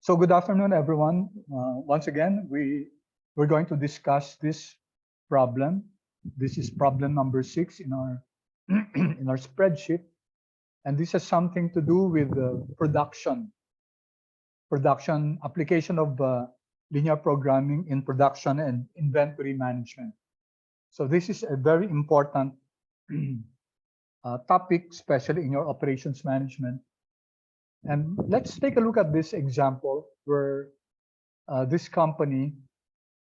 So good afternoon, everyone. Once again, we're going to discuss this problem. This is problem number 6 in our in our spreadsheet, and this has something to do with the production application of linear programming in production and inventory management. So this is a very important topic, especially in your operations management. And let's take a look at this example where this company,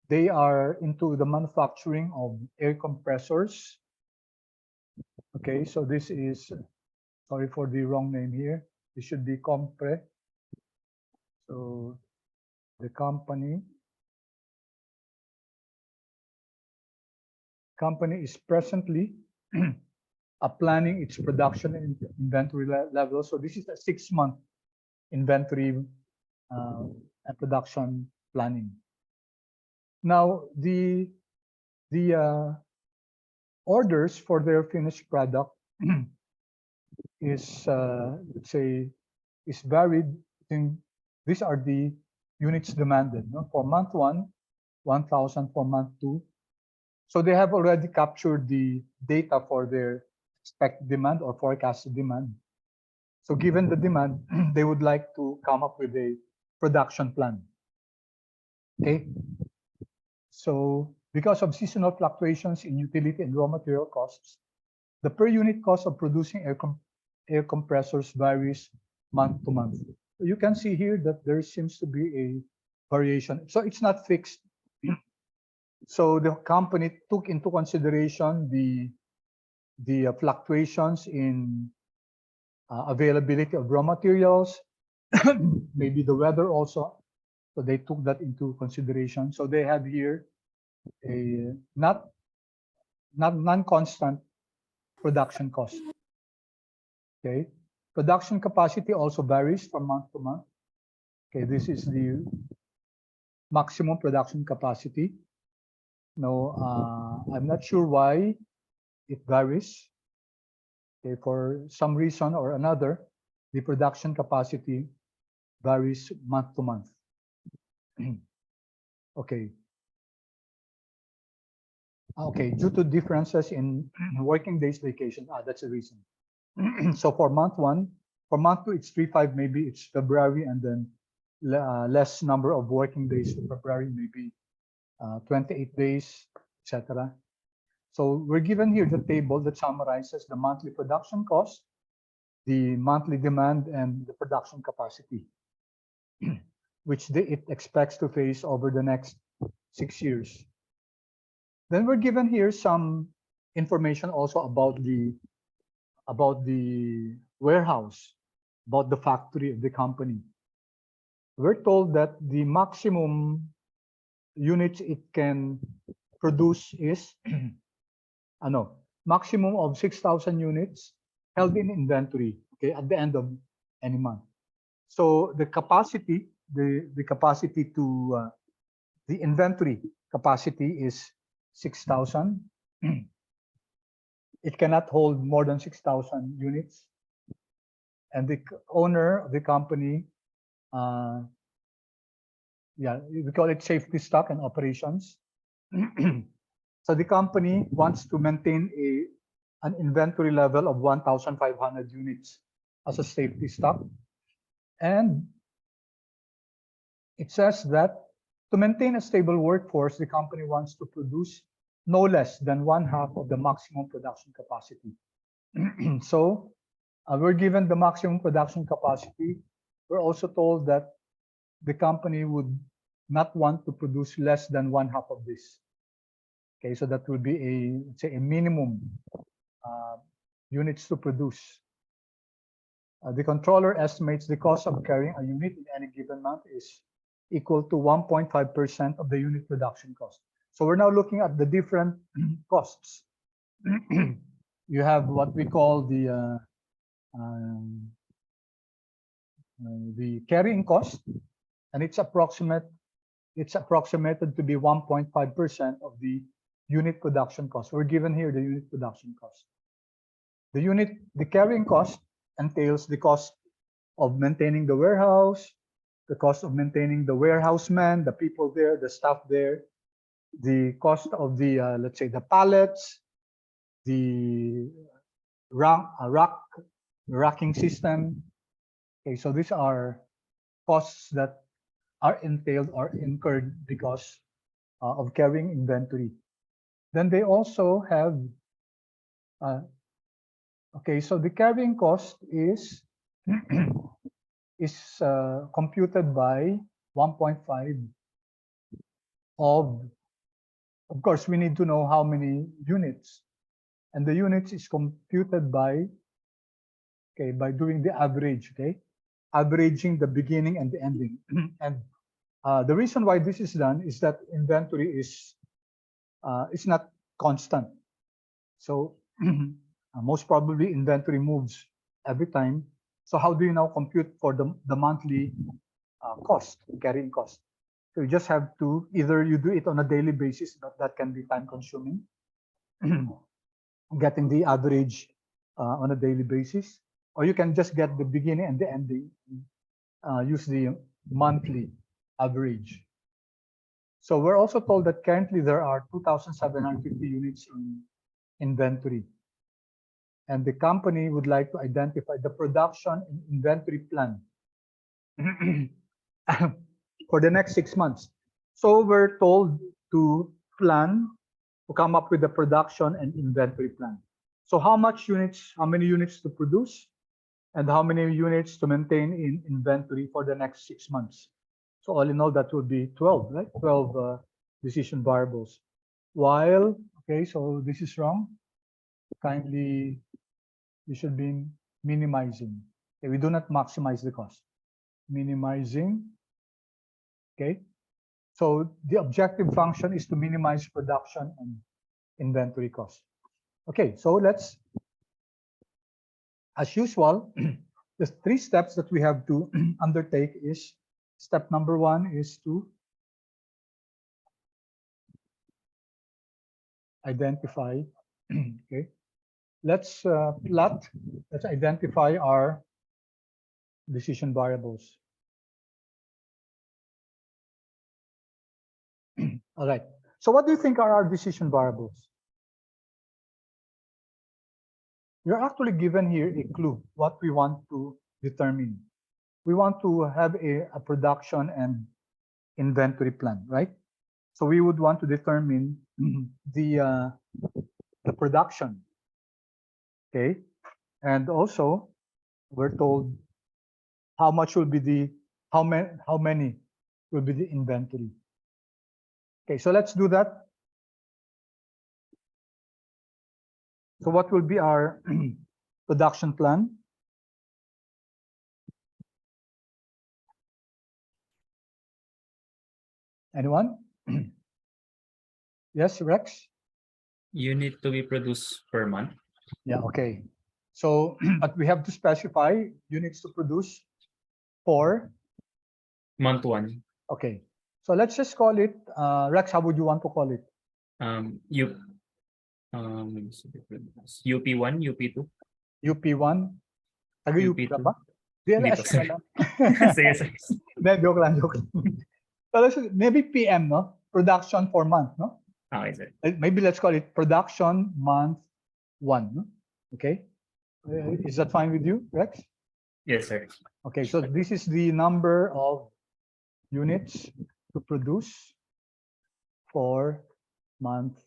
they are into the manufacturing of air compressors. Okay, so this is, sorry for the wrong name here. This should be Compre. So the company is presently planning its production and inventory level. So this is a 6-month inventory and production planning. Now the orders for their finished product is let's say is varied. These are the units demanded, no? For month 1, 1,000 for month 2. So they have already captured the data for their expected demand or forecasted demand. So given the demand, they would like to come up with a production plan. Okay. So because of seasonal fluctuations in utility and raw material costs, the per unit cost of producing air compressors varies month to month. You can see here that there seems to be a variation. So it's not fixed. So the company took into consideration the fluctuations in availability of raw materials, maybe the weather also. So they took that into consideration. So they have here a not non-constant production cost. Okay, production capacity also varies from month to month. Okay, this is the maximum production capacity. No, I'm not sure why it varies. Okay, for some reason or another, the production capacity varies month to month. Okay. Okay, due to differences in working days vacation, that's the reason. So for month 1, for month 2, it's 3-5, maybe it's February, and then less number of working days for February, maybe 28 days, etc. So we're given here the table that summarizes the monthly production cost, the monthly demand, and the production capacity, which it expects to face over the next 6 years. Then we're given here some information also about the warehouse, about the factory of the company. We're told that the maximum units it can produce is maximum of 6,000 units held in inventory, okay, at the end of any month. So the capacity, the capacity to the inventory capacity is 6,000. It cannot hold more than 6,000 units. And the owner of the company, we call it safety stock and operations. So the company wants to maintain an inventory level of 1,500 units as a safety stock. And it says that to maintain a stable workforce, the company wants to produce no less than 1/2 of the maximum production capacity. So we're given the maximum production capacity. We're also told that the company would not want to produce less than 1/2 of this. Okay, so that will be let's say a minimum units to produce. The controller estimates the cost of carrying a unit in any given month is equal to 1.5% of the unit production cost. So we're now looking at the different costs. You have what we call the carrying cost, and it's approximated to be 1.5% of the unit production cost. We're given here the unit production cost. The carrying cost entails the cost of maintaining the warehouse, the cost of maintaining the warehousemen, the people there, the staff there, the cost of the, let's say, the pallets, the racking system. Okay, so these are costs that are entailed or incurred because of carrying inventory. Then they also have, okay, so the carrying cost is computed by 1.5 of course, we need to know how many units, and the units is computed by, okay, by doing the average, okay, averaging the beginning and the ending. And the reason why this is done is that inventory is it's not constant. So most probably inventory moves every time. So how do you now compute for the monthly cost, carrying cost? So you just have to either you do it on a daily basis, but that can be time consuming, getting the average on a daily basis, or you can just get the beginning and the ending, use the monthly average. So we're also told that currently there are 2,750 units in inventory. And the company would like to identify the production and inventory plan for the next 6 months. So we're told to plan, to come up with the production and inventory plan. So how many units to produce, and how many units to maintain in inventory for the next 6 months. So all in all, that would be 12, right? 12 decision variables. While, okay, so this is wrong. Kindly, you should be minimizing. Okay, we do not maximize the cost. Minimizing, okay? So the objective function is to minimize production and inventory cost. Okay, so let's, as usual, the 3 steps that we have to undertake is, step number 1 is to identify, okay, let's identify our decision variables. All right, so what do you think are our decision variables? You're actually given here a clue what we want to determine. We want to have a production and inventory plan, right? So we would want to determine the production, okay? And also, we're told how much will be the, how many will be the inventory. Okay, so let's do that. So what will be our production plan? Anyone? Yes, Rex? Unit to be produced per month. Yeah, okay. So, but we have to specify units to produce for Month 1. Okay. So let's just call it, Rex, how would you want to call it? UP1, UP2. UP1? Taga-UP ka UP2. ba? Hindi DLS pa, ka sir. na lang. Sige, sige. Hindi, joke lang, joke lang. So let's, maybe PM, no? Production for month, no? Okay, sir. Maybe let's call it production month 1, no? Okay. Is that fine with you, Rex? Yes, sir. Okay, so this is the number of units to produce for month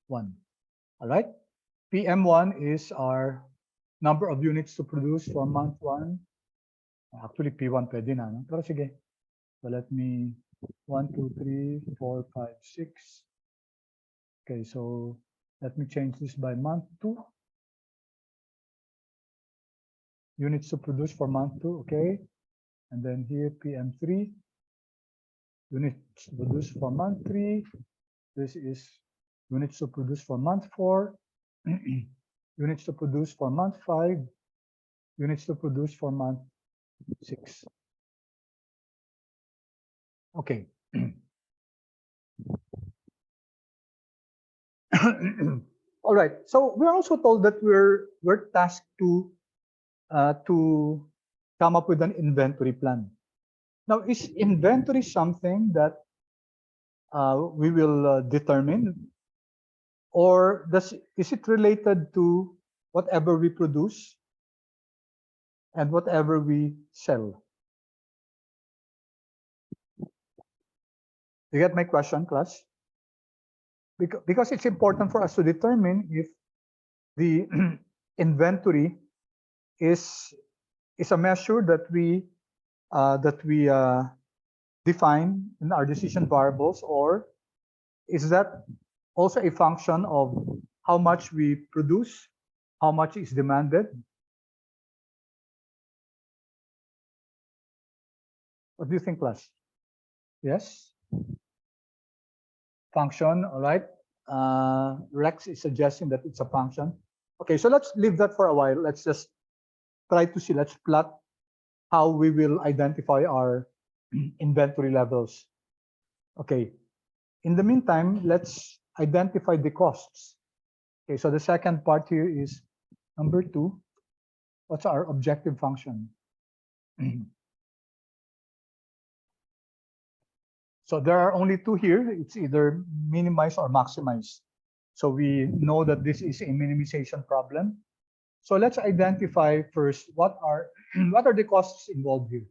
1. All right. PM1 is our number of units to produce for month 1. Actually, P1 pwede na, no? Pero sige. So let me 1, 2, 3, 4, 5, 6. Okay, so let me change this by month 2. Units to produce for month 2, okay. And then here PM3. Units to produce for month 3. This is units to produce for month 4. Units to produce for month 5. Units to produce for month 6. Okay. All right. So we're also told that we're tasked to come up with an inventory plan. Now, is inventory something that we will determine, or is it related to whatever we produce and whatever we sell? You get my question, class? Because it's important for us to determine if the inventory is a measure that we define in our decision variables, or is that also a function of how much we produce, how much is demanded? What do you think, class? Yes? Function, all right. Rex is suggesting that it's a function. Okay, so let's leave that for a while. Let's just try to see, let's plot how we will identify our inventory levels. Okay, in the meantime, let's identify the costs. Okay, so the second part here is number 2. What's our objective function? So there are only 2 here. It's either minimize or maximize. So we know that this is a minimization problem. So let's identify first what are the costs involved here.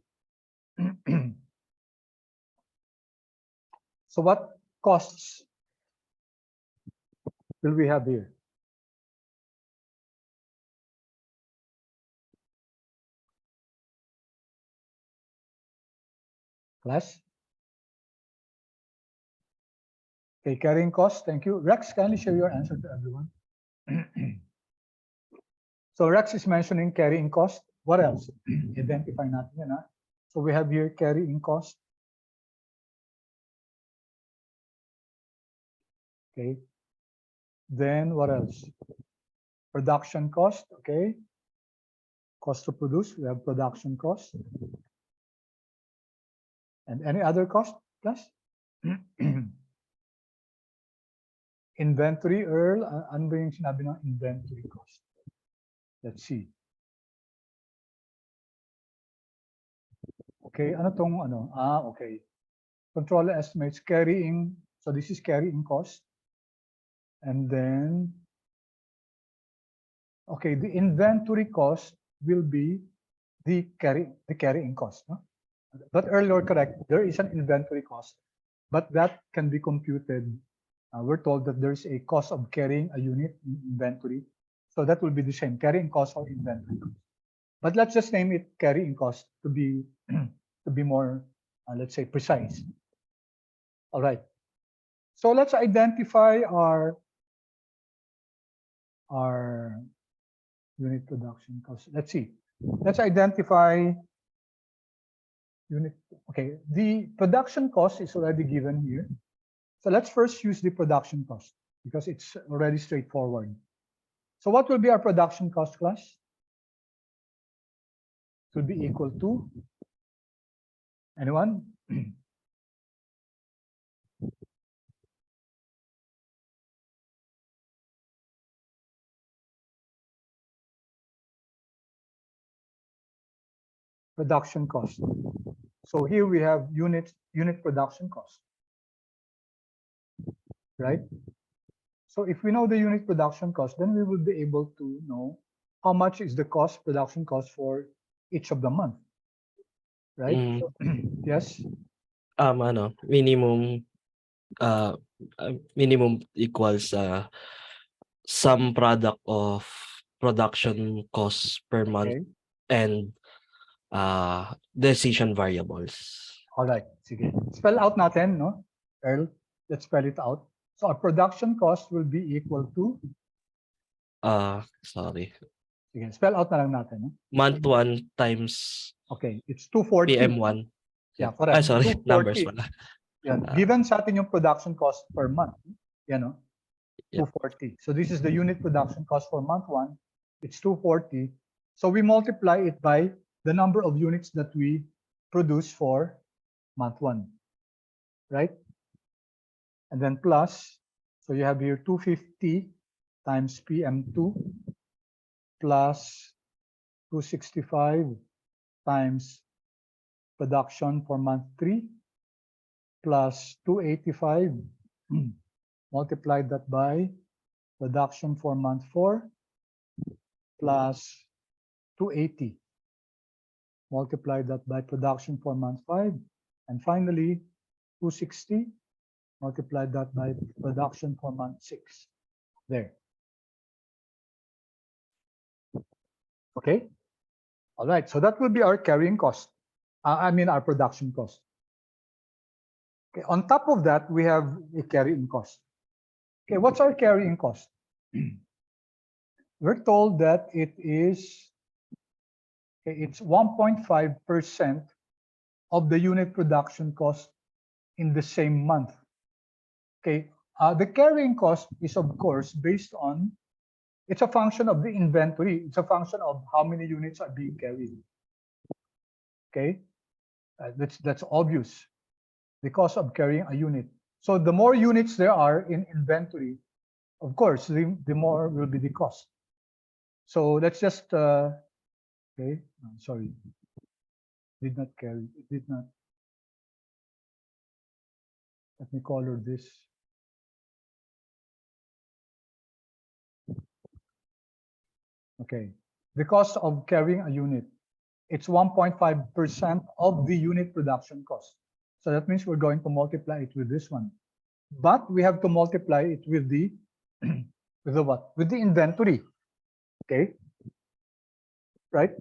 So what costs will we have here? Class? Okay, carrying costs. Thank you. Rex, kindly share your answer to everyone. So Rex is mentioning carrying cost. What else? Identify natin yan, ha? So we have here carrying cost. Okay. Then what else? Production cost. Okay. Cost to produce. We have production cost. And any other cost, class? Inventory, Earl. Ano ba yung sinabi ng inventory cost? Let's see. Okay, ano tong ano? Okay. Controller estimates carrying. So this is carrying cost. And then, okay, the inventory cost will be the carrying cost. No? But earlier, correct, there is an inventory cost, but that can be computed. We're told that there's a cost of carrying a unit in inventory. So that will be the same, carrying cost or inventory cost. But let's just name it carrying cost to be more, let's say, precise. All right. So let's identify our unit production cost. Let's see. Let's identify unit. Okay, the production cost is already given here. So let's first use the production cost because it's already straightforward. So what will be our production cost, class? It will be equal to, anyone? Production cost. So here we have unit production cost, right? So if we know the unit production cost, then we will be able to know how much is the production cost for each of the month, right? So, yes. Ano, minimum minimum equals some product of production costs per month Okay. and decision variables. All right. Sige. Spell out natin, no? Earl, let's spell it out. So our production cost will be equal to, Sorry. sige, spell out na lang natin, no? Month 1 times Okay, it's 240. PM1. Yeah, correct. Sorry, 240. numbers pala. Yan. Given sa atin yung production cost per month, yan, no? Yep. 240. So this is the unit production cost for month 1. It's 240. So we multiply it by the number of units that we produce for month 1, right? And then plus, so you have here 250 times PM2 plus 265 times production for month 3 plus 285 multiplied that by production for month 4 plus 280 multiply that by production for month 5, and finally 260 multiply that by production for month 6. There. Okay. All right. So that will be our carrying cost. I mean our production cost. Okay. On top of that, we have a carrying cost. Okay. What's our carrying cost? We're told that it is it's 1.5% of the unit production cost in the same month. Okay, the carrying cost is of course based on, it's a function of the inventory. It's a function of how many units are being carried. Okay, that's obvious. The cost of carrying a unit. So the more units there are in inventory, of course, the more will be the cost. So let's just okay, sorry, did not carry, it did not. Let me color this. Okay, the cost of carrying a unit, it's 1.5% of the unit production cost. So that means we're going to multiply it with this one. But we have to multiply it with the with the what? With the inventory. Okay. Right?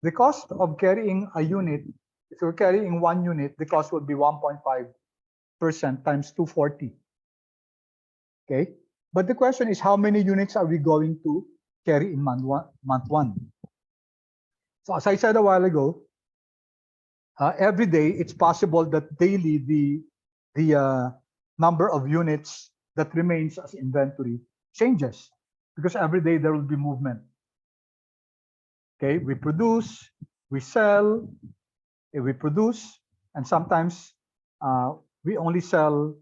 The cost of carrying a unit, if you're carrying 1 unit, the cost would be 1.5% times 240. Okay. But the question is, how many units are we going to carry in month one? So as I said a while ago, every day it's possible that daily the number of units that remains as inventory changes, because every day there will be movement. Okay, we produce, we sell, we produce, and sometimes we only sell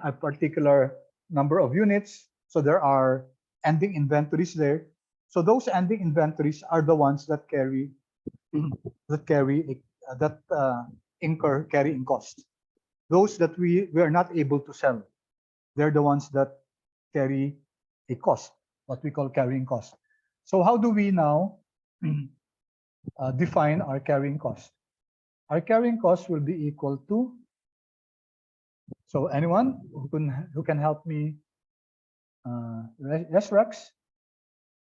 a particular number of units. So there are ending inventories there. So those ending inventories are the ones that carry incur carrying costs. Those that we are not able to sell, they're the ones that carry a cost, what we call carrying cost. So how do we now define our carrying cost? Our carrying cost will be equal to, so anyone who can help me? Yes, Rex?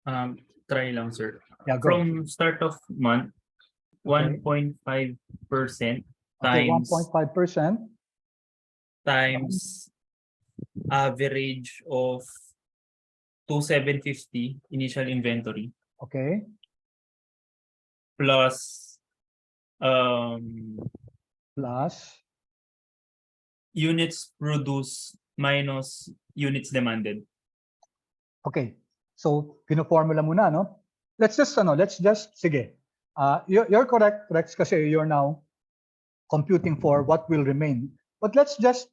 Try lang, sir. Yeah, go. From start of month, Okay. 1.5% Okay, times 1.5% times average of 2,750 initial inventory okay, plus plus, units produced minus units demanded. okay. So pino-formula muna, no? Let's just sige. You're correct, Rex, kasi you're now computing for what will remain. But let's just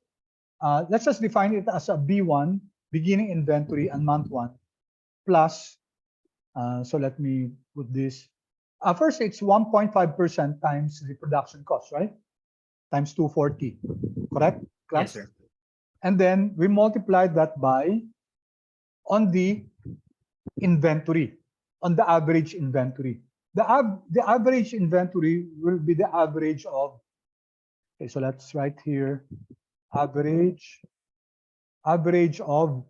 define it as a B1, beginning inventory, and month 1 plus. So let me put this. First, it's 1.5% times the production cost, right? Times 240, correct? Yes, sir. And then we multiply that by on the inventory, on the average inventory. The average inventory will be the average of, okay, so let's write here, average of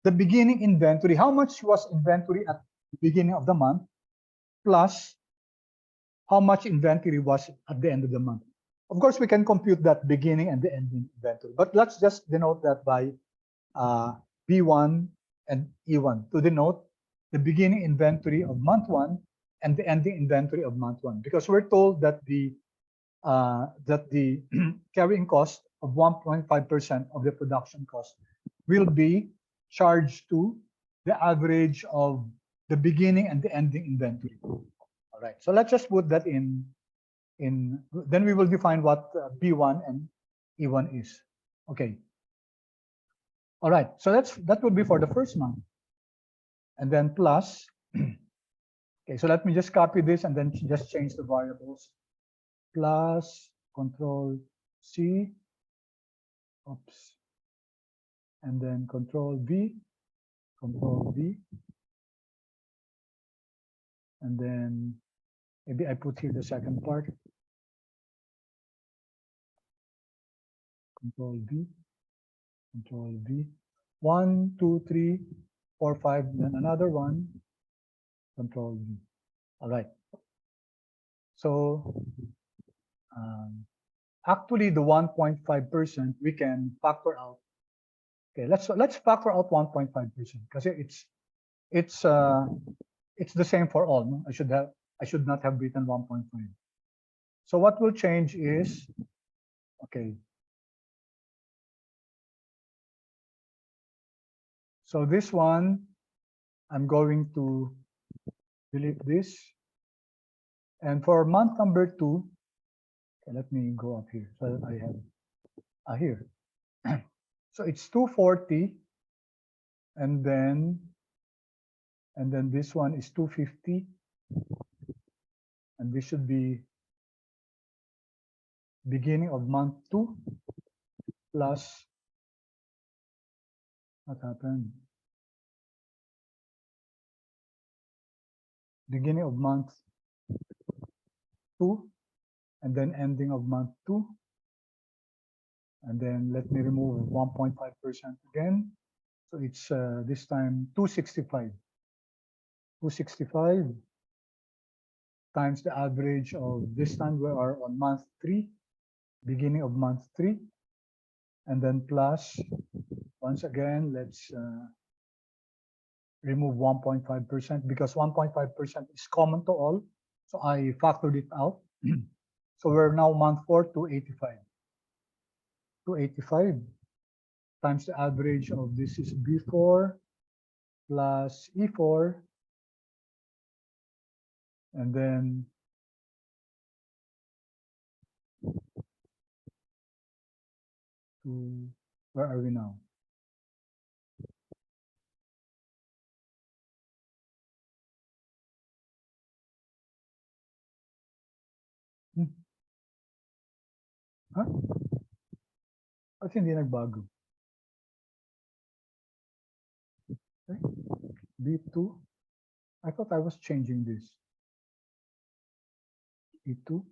the beginning inventory. How much was inventory at the beginning of the month plus how much inventory was at the end of the month. Of course, we can compute that beginning and the ending inventory, but let's just denote that by B1 and E1 to denote the beginning inventory of month 1 and the ending inventory of month 1, because we're told that the carrying cost of 1.5% of the production cost will be charged to the average of the beginning and the ending inventory. All right, so let's just put that in then we will define what B1 and E1 is. Okay. All right, so that would be for the first month. And then plus, okay, so let me just copy this and then just change the variables. plus Control C, oops, and then Control V, and then maybe I put here the second part, Control V, 1, 2, 3, 4, 5, then another one, Control V. All right. So actually, the 1.5% we can factor out. Okay, let's factor out 1.5% because it's the same for all. No? I should not have written 1.5. So what will change is, okay. So this one, I'm going to delete this. And for month number 2, okay, let me go up here. So I have here. So it's 240, and then this one is 250, and this should be beginning of month 2 plus what happened? Beginning of month 2 and then ending of month 2. And then let me remove 1.5% again. So it's this time 265. 265 times the average of this time we are on month 3, beginning of month 3, and then plus, once again, let's remove 1.5% because 1.5% is common to all. So I factored it out. So we're now month 4, 285. 285 times the average of this is B4 plus E4, and then where are we now? Huh? Ba't hindi nagbago? Okay. B2. I thought I was changing this. E2.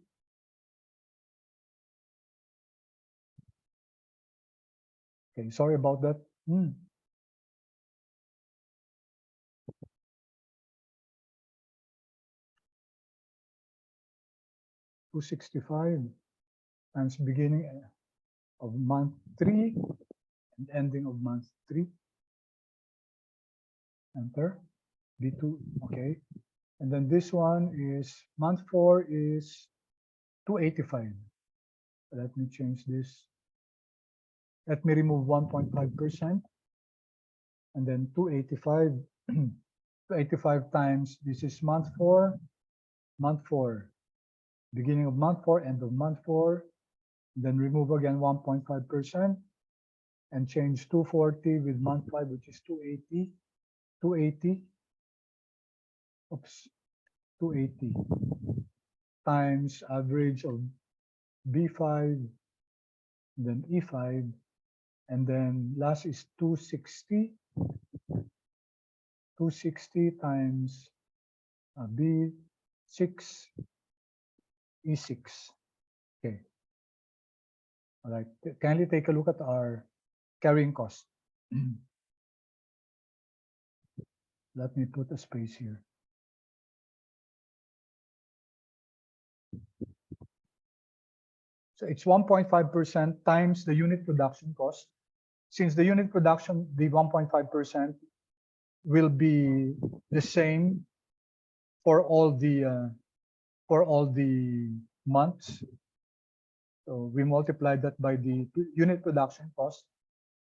Okay, sorry about that. 265 times beginning of month 3 and ending of month 3. Enter. B2. Okay. And then this one is month 4 is 285. Let me change this. Let me remove 1.5% and then 285. 285 times this is month 4, beginning of month 4, end of month 4. Then remove again 1.5% and change 240 with month 5, which is 280. 280. Oops. 280 times average of B5, then E5, and then last is 260. 260 times B6, E6. Okay. All right. Kindly take a look at our carrying cost. Let me put a space here. So it's 1.5% times the unit production cost. Since the unit production, the 1.5% will be the same for all the months. So we multiply that by the unit production cost,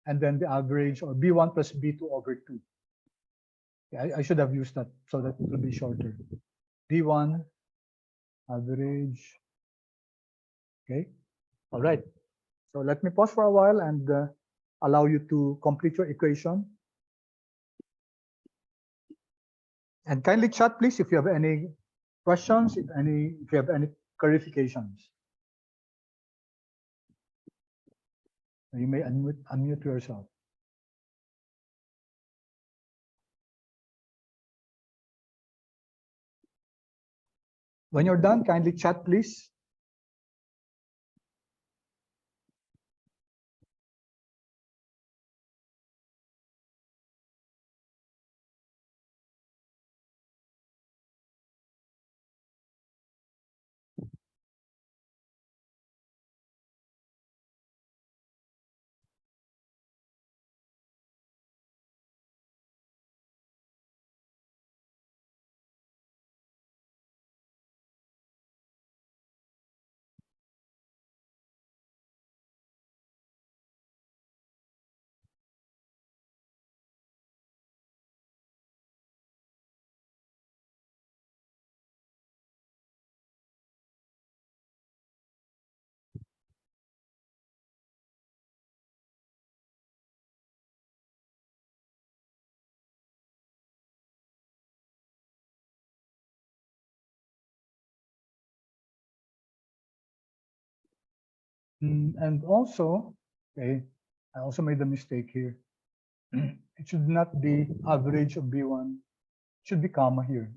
and then the average, or B1 plus B2 over 2. Yeah, I should have used that so that it will be shorter. B1 average. Okay. All right. So let me pause for a while and allow you to complete your equation. And kindly chat, please, if you have any questions, if you have any clarifications. You may unmute yourself. When you're done, kindly chat, please. And also, okay, I also made a mistake here. It should not be average of B1. It should be comma here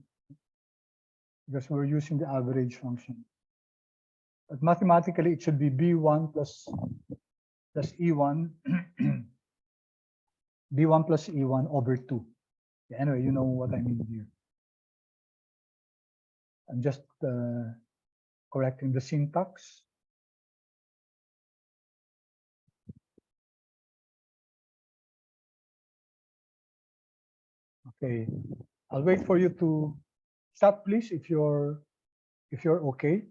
because we're using the average function. But mathematically, it should be B1 plus E1, B1 plus E1 over 2. Yeah, anyway, you know what I mean here. I'm just correcting the syntax. Okay, I'll wait for you to stop, please, if you're okay.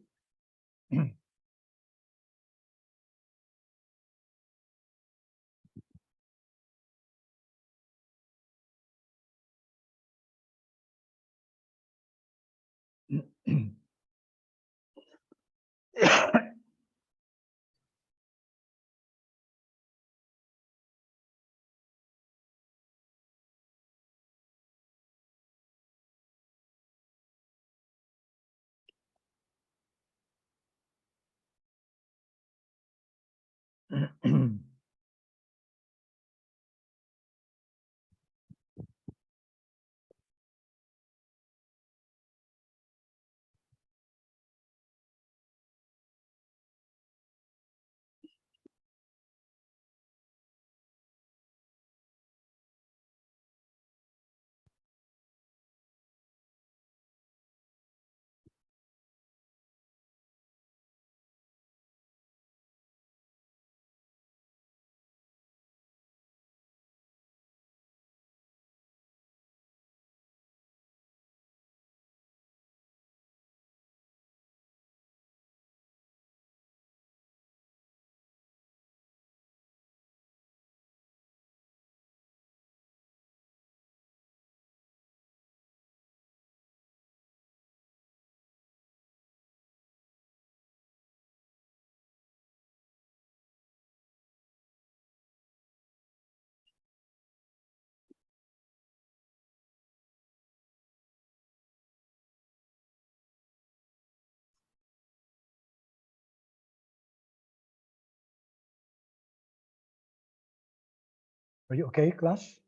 Are you okay, class?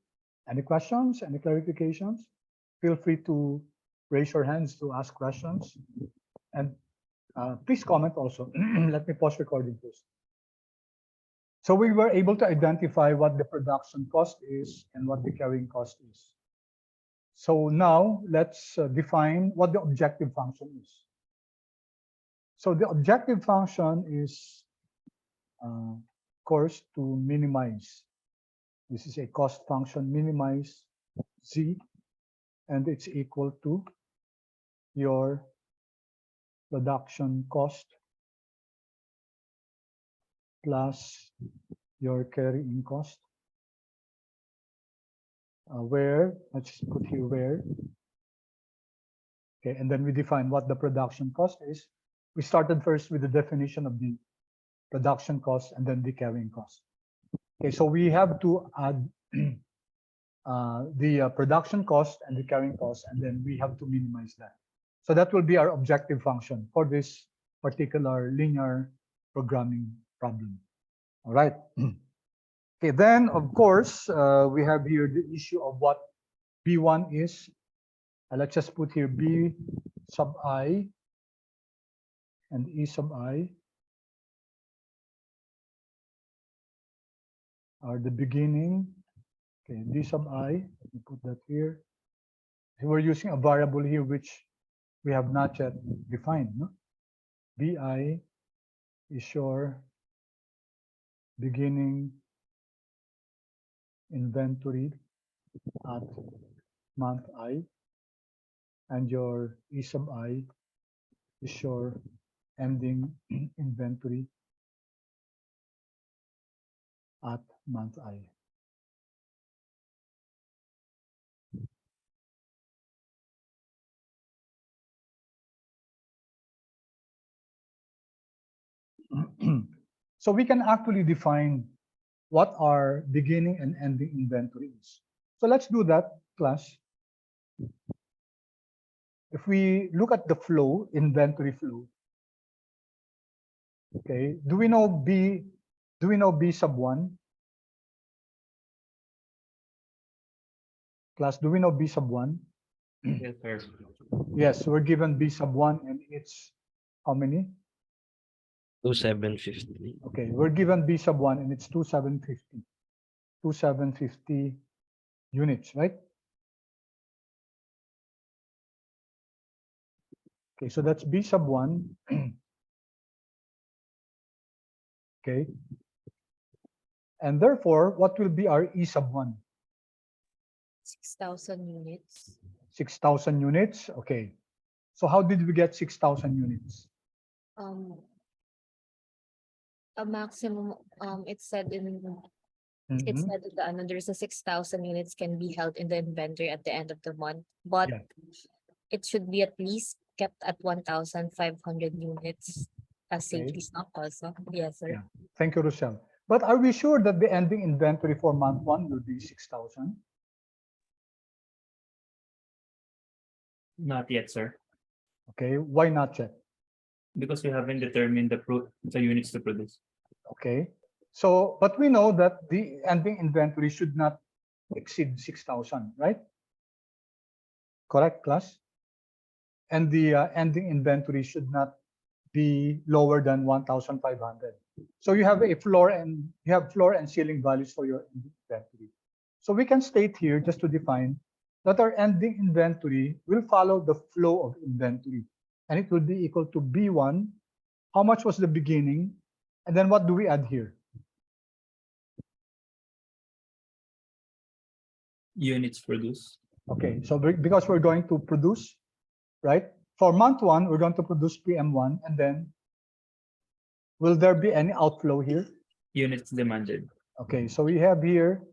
Any questions? Any clarifications? Feel free to raise your hands to ask questions. And please comment also. Let me pause recording first. So we were able to identify what the production cost is and what the carrying cost is. So now let's define what the objective function is. So the objective function is, of course, to minimize. This is a cost function, minimize Z, and it's equal to your production cost plus your carrying cost. Where, let's put here where. Okay, and then we define what the production cost is. We started first with the definition of the production cost and then the carrying cost. Okay, so we have to add the production cost and the carrying cost, and then we have to minimize that. So that will be our objective function for this particular linear programming problem. All right. Okay, then of course, we have here the issue of what B1 is. Let's just put here B sub I and E sub I are the beginning. Okay, D sub I, let me put that here. We're using a variable here which we have not yet defined. No? BI is your beginning inventory at month I, and your E sub I is your ending inventory at month I. So we can actually define what our beginning and ending inventory is. So let's do that, class. If we look at the flow, inventory flow, okay, do we know B sub 1? Class, do we know B sub 1? Yes, sir. Yes, we're given B sub 1 and it's how many? 2750. Okay, we're given B sub 1 and it's 2750. 2750 units, right? Okay, so that's B sub 1. Okay. And therefore, what will be our E sub 1? 6,000 units. 6,000 units. Okay. So how did we get 6,000 units? A maximum, it said in, it Mhm. said that there's a 6,000 units can be held in the inventory at the end of the month, but Yeah. it should be at least kept at 1,500 units as Okay. safety stock also. Yes, sir. Yeah. Thank you, Rochelle. But are we sure that the ending inventory for month 1 will be 6,000? Not yet, sir. Okay. Why not yet? Because we haven't determined the units to produce. Okay. So, but we know that the ending inventory should not exceed 6,000, right? Correct, class? And the ending inventory should not be lower than 1,500. So you have floor and ceiling values for your inventory. So we can state here, just to define, that our ending inventory will follow the flow of inventory, and it will be equal to B1. How much was the beginning? And then what do we add here? Units produced. Okay, so because we're going to produce, right? For month 1, we're going to produce PM1, and then will there be any outflow here? Units demanded. Okay, so we have here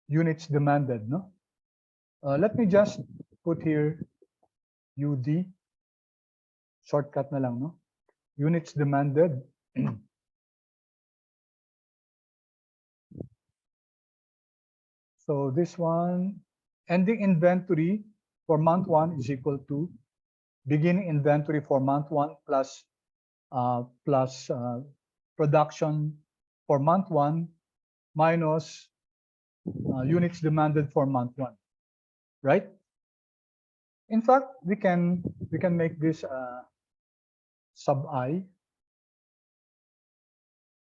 units demanded, no? Let me just put here UD, shortcut na lang, no? Units demanded. So this one, ending inventory for month 1 is equal to beginning inventory for month 1 plus production for month 1 minus units demanded for month 1, right? In fact, we can make this sub I,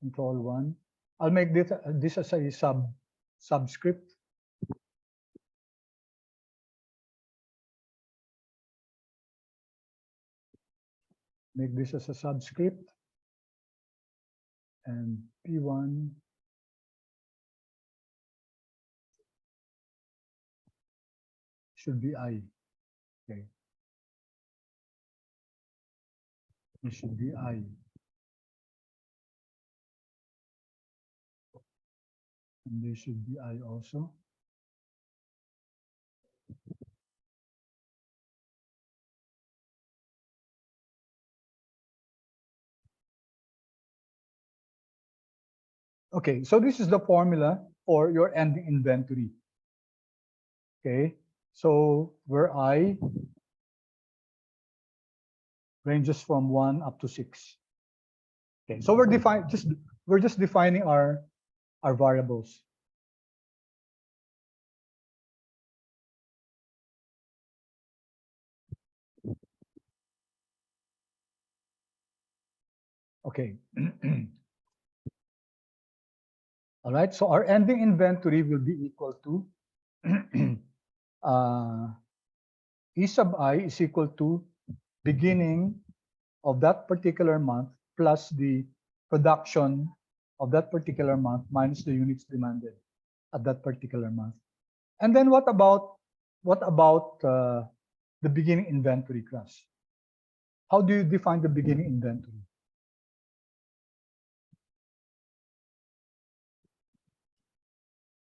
control 1. I'll make this as a subscript. Make this as a subscript, and P1 should be I. Okay. It should be I. And this should be I also. Okay, so this is the formula for your ending inventory. Okay, so where I ranges from 1 up to 6. Okay, so we're just defining our are variables. Okay. All right, so our ending inventory will be equal to E sub I is equal to beginning of that particular month plus the production of that particular month minus the units demanded at that particular month. And then what about the beginning inventory class? How do you define the beginning inventory?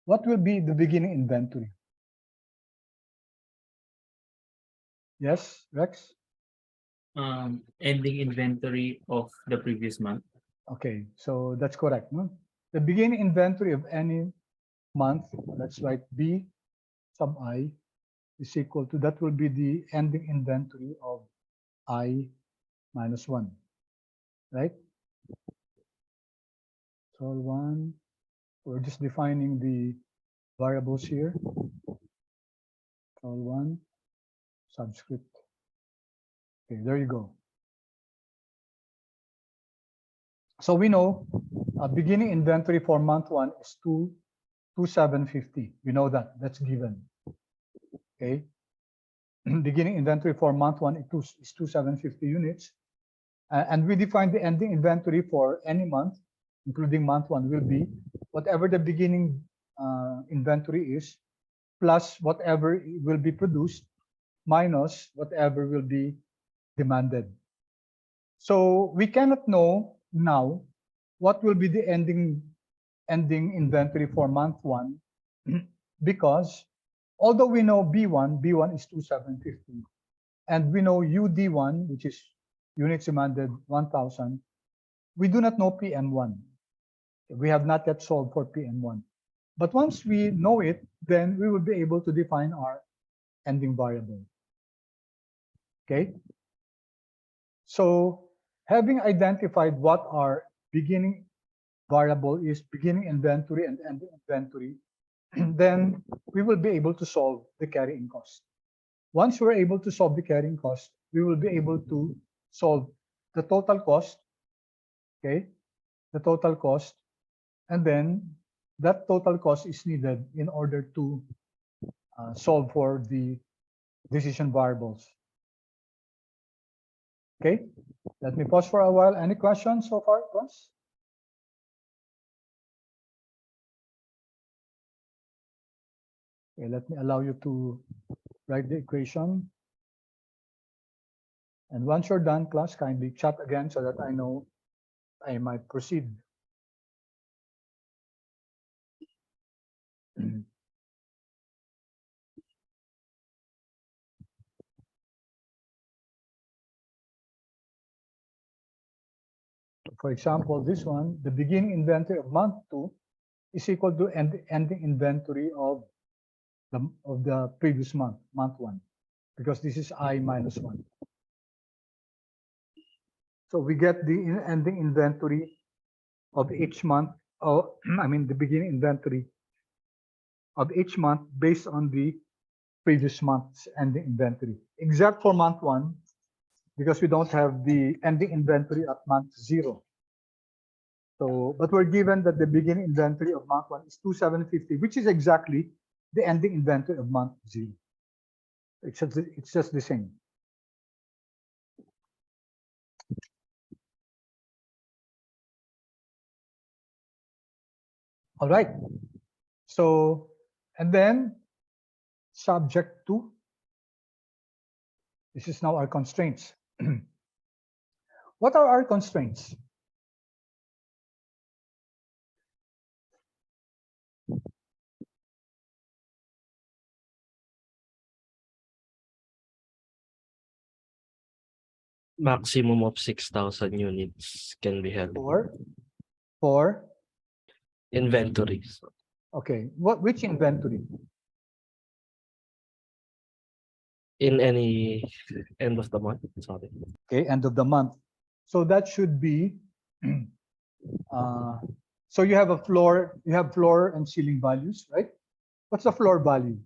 What will be the beginning inventory? Yes, Rex? Ending inventory of the previous month. Okay, so that's correct. No? The beginning inventory of any month, let's write B sub I is equal to, that will be the ending inventory of I minus 1, right? So 1, we're just defining the variables here. So 1 subscript. Okay, there you go. So we know beginning inventory for month 1 is 2750. We know that, that's given. Okay. Beginning inventory for month 1 is 2750 units. And we define the ending inventory for any month, including month 1, will be whatever the beginning inventory is, plus whatever will be produced, minus whatever will be demanded. So we cannot know now what will be the ending inventory for month 1 because although we know B1 is 2750, and we know UD1, which is units demanded 1000, we do not know PM1. We have not yet solved for PM1. But once we know it, then we will be able to define our ending variable. Okay? So having identified what our beginning variable is, beginning inventory and ending inventory, then we will be able to solve the carrying cost. Once we're able to solve the carrying cost, we will be able to solve the total cost, okay? The total cost, and then that total cost is needed in order to solve for the decision variables. Okay, let me pause for a while. Any questions so far, class? Okay, let me allow you to write the equation. And once you're done, class, kindly chat again so that I know I might proceed. For example, this one, the beginning inventory of month 2 is equal to ending inventory of the previous month, month 1, because this is I minus 1. So we get the ending inventory of each month, or I mean the beginning inventory of each month based on the previous month's ending inventory, except for month 1, because we don't have the ending inventory at month 0. So, but we're given that the beginning inventory of month 1 is 2750, which is exactly the ending inventory of month 0. It's just the same. All right. So, and then subject to, this is now our constraints. What are our constraints? Maximum of 6,000 units can be held. For Inventories. okay, which inventory? In any end of the month. Sorry. Okay, end of the month. So that should be So you have floor and ceiling values, right? What's the floor value?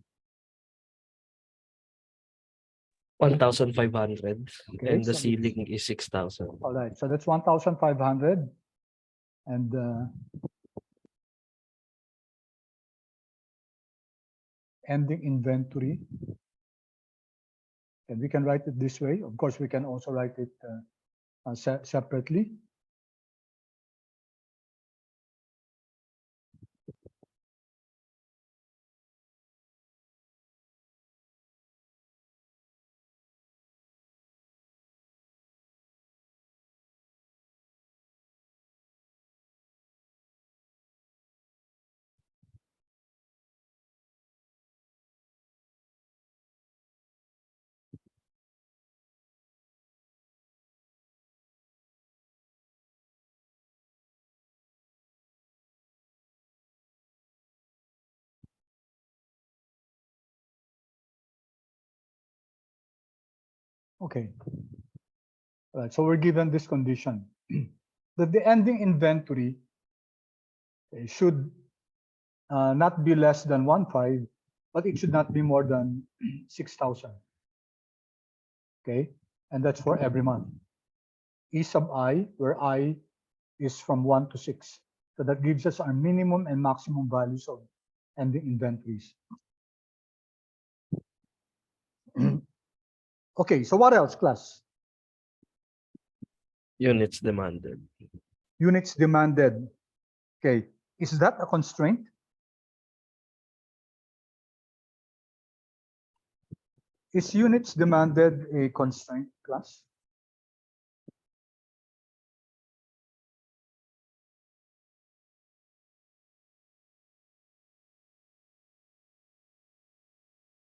1,500 Okay, and the so ceiling is 6,000. all right, so that's 1,500 and ending inventory. And we can write it this way. Of course, we can also write it separately. Okay. All right, so we're given this condition that the ending inventory should not be less than 1.5, but it should not be more than 6,000. Okay, and that's for every month. E sub I, where I is from 1 to 6. So that gives us our minimum and maximum values of ending inventories. Okay, so what else, class? Units demanded. Units demanded. Okay, is that a constraint? Is units demanded a constraint, class?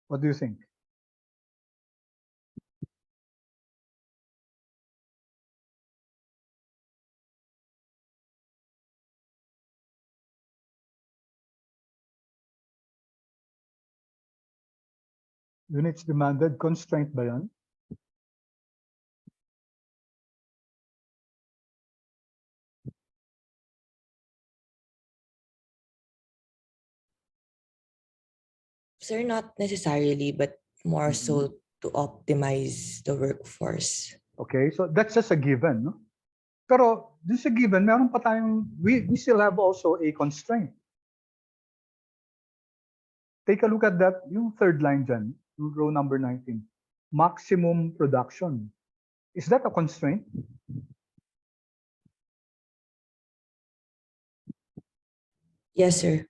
What do you think? Units demanded, constraint ba yan? Sir, not necessarily, but more so to optimize the workforce. Okay, so that's just a given, no? Pero this is a given, meron pa tayong, we still have also a constraint. Take a look at that, yung third line dyan, row number 19. Maximum production. Is that a constraint? Yes, sir.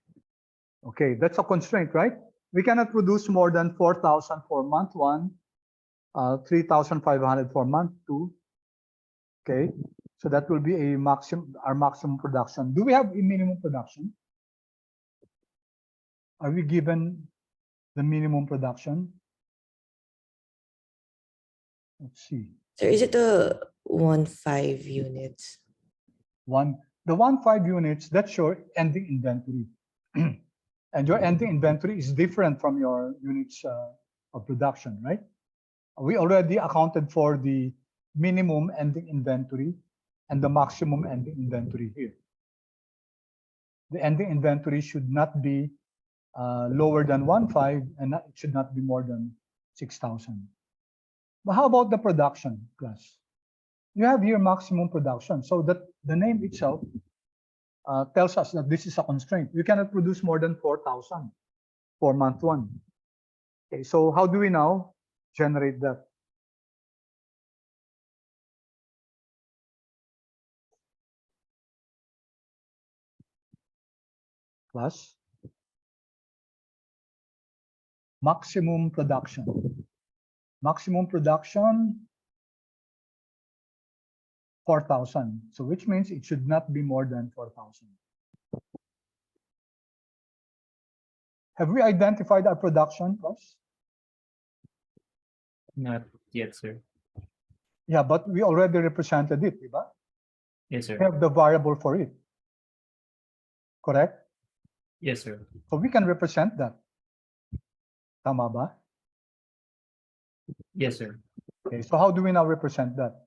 Okay, that's a constraint, right? We cannot produce more than 4,000 for month 1, 3,500 for month 2. Okay, so that will be a our maximum production. Do we have a minimum production? Are we given the minimum production? Let's see. Sir, is it a 1.5 units? The 1.5 units, that's your ending inventory. And your ending inventory is different from your units of production, right? We already accounted for the minimum ending inventory and the maximum ending inventory here. The ending inventory should not be lower than 1.5 and it should not be more than 6,000. But how about the production, class? You have here maximum production, so that the name itself tells us that this is a constraint. You cannot produce more than 4,000 for month 1. Okay, so how do we now generate that? Plus maximum production. Maximum production 4,000. So which means it should not be more than 4,000. Have we identified our production cost? Not yet, sir. Yeah, but we already represented it, diba? Yes, sir. We have the variable for it. Correct? Yes, sir. So we can represent that. Tama ba? Yes, sir. Okay, so how do we now represent that?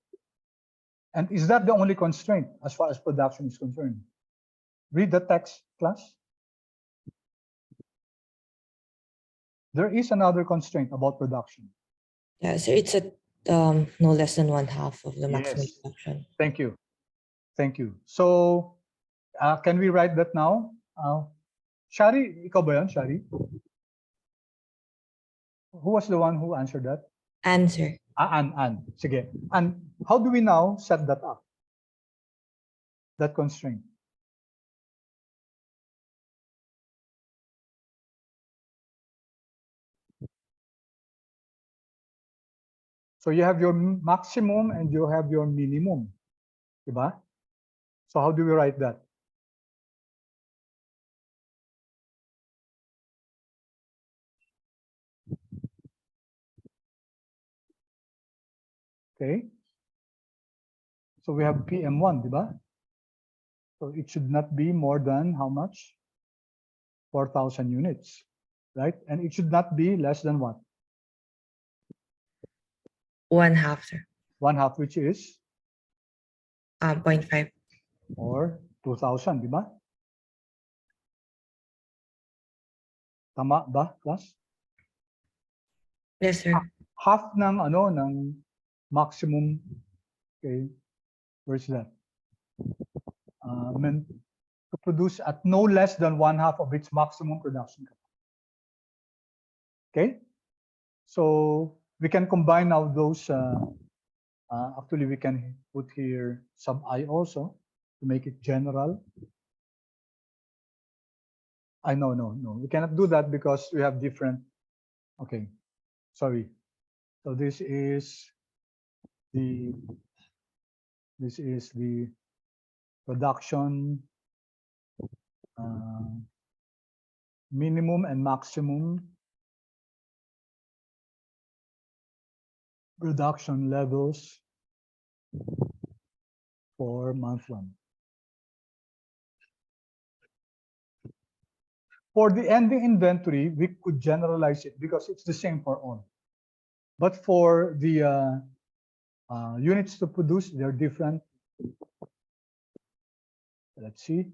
And is that the only constraint as far as production is concerned? read the text, class. There is another constraint about production. Yeah, so it's at no less than 1/2 of the maximum Yes. production. Thank you. Thank you. So, can we write that now? Shari, ikaw ba yan, Shari? Who was the one who answered that? Answer. Ann. Sige. And how do we now set that up? That constraint. So you have your maximum and you have your minimum. Diba? So how do we write that? Okay. So we have PM1, diba? So it should not be more than how much? 4,000 units, right? And it should not be less than what? 1/2, sir. 1/2, which is 0.5. or 2,000, di ba? Tama ba, class? Yes, sir. Half ng ano ng maximum. Okay, where's that? Meant to produce at no less than 1/2 of its maximum production capacity. Okay, so we can combine now those. Actually, we can put here sub I also to make it general. No. We cannot do that because we have different. Okay, sorry. So this is the production minimum and maximum production levels for month 1. For the ending inventory, we could generalize it because it's the same for all. But for the units to produce, they're different. Let's see.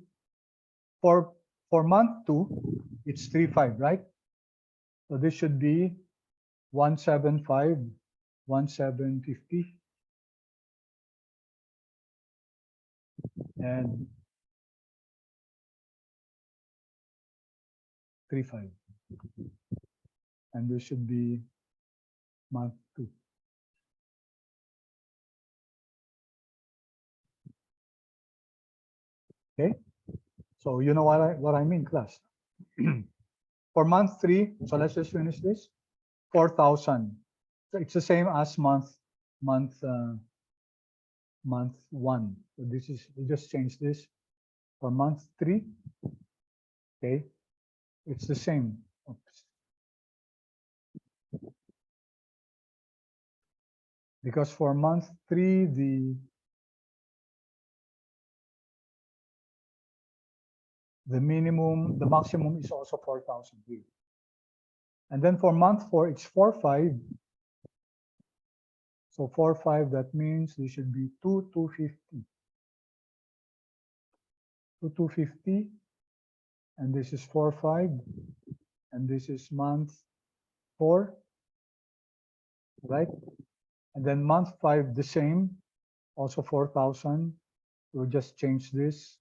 For month 2, it's 35, right? So this should be 175, 1750, and 35. And this should be month 2. Okay, so you know what I mean, class. For month 3, so let's just finish this. 4,000. So it's the same as month 1. So this is, we just change this for month 3. Okay, it's the same. Oops. Because for month 3, the minimum, the maximum is also 4,000 here. And then for month 4, it's 4,500. So 4,500, that means this should be 2,250. 2,250, and this is 4,500, and this is month 4, right? And then month 5, the same, also 4,000. We'll just change this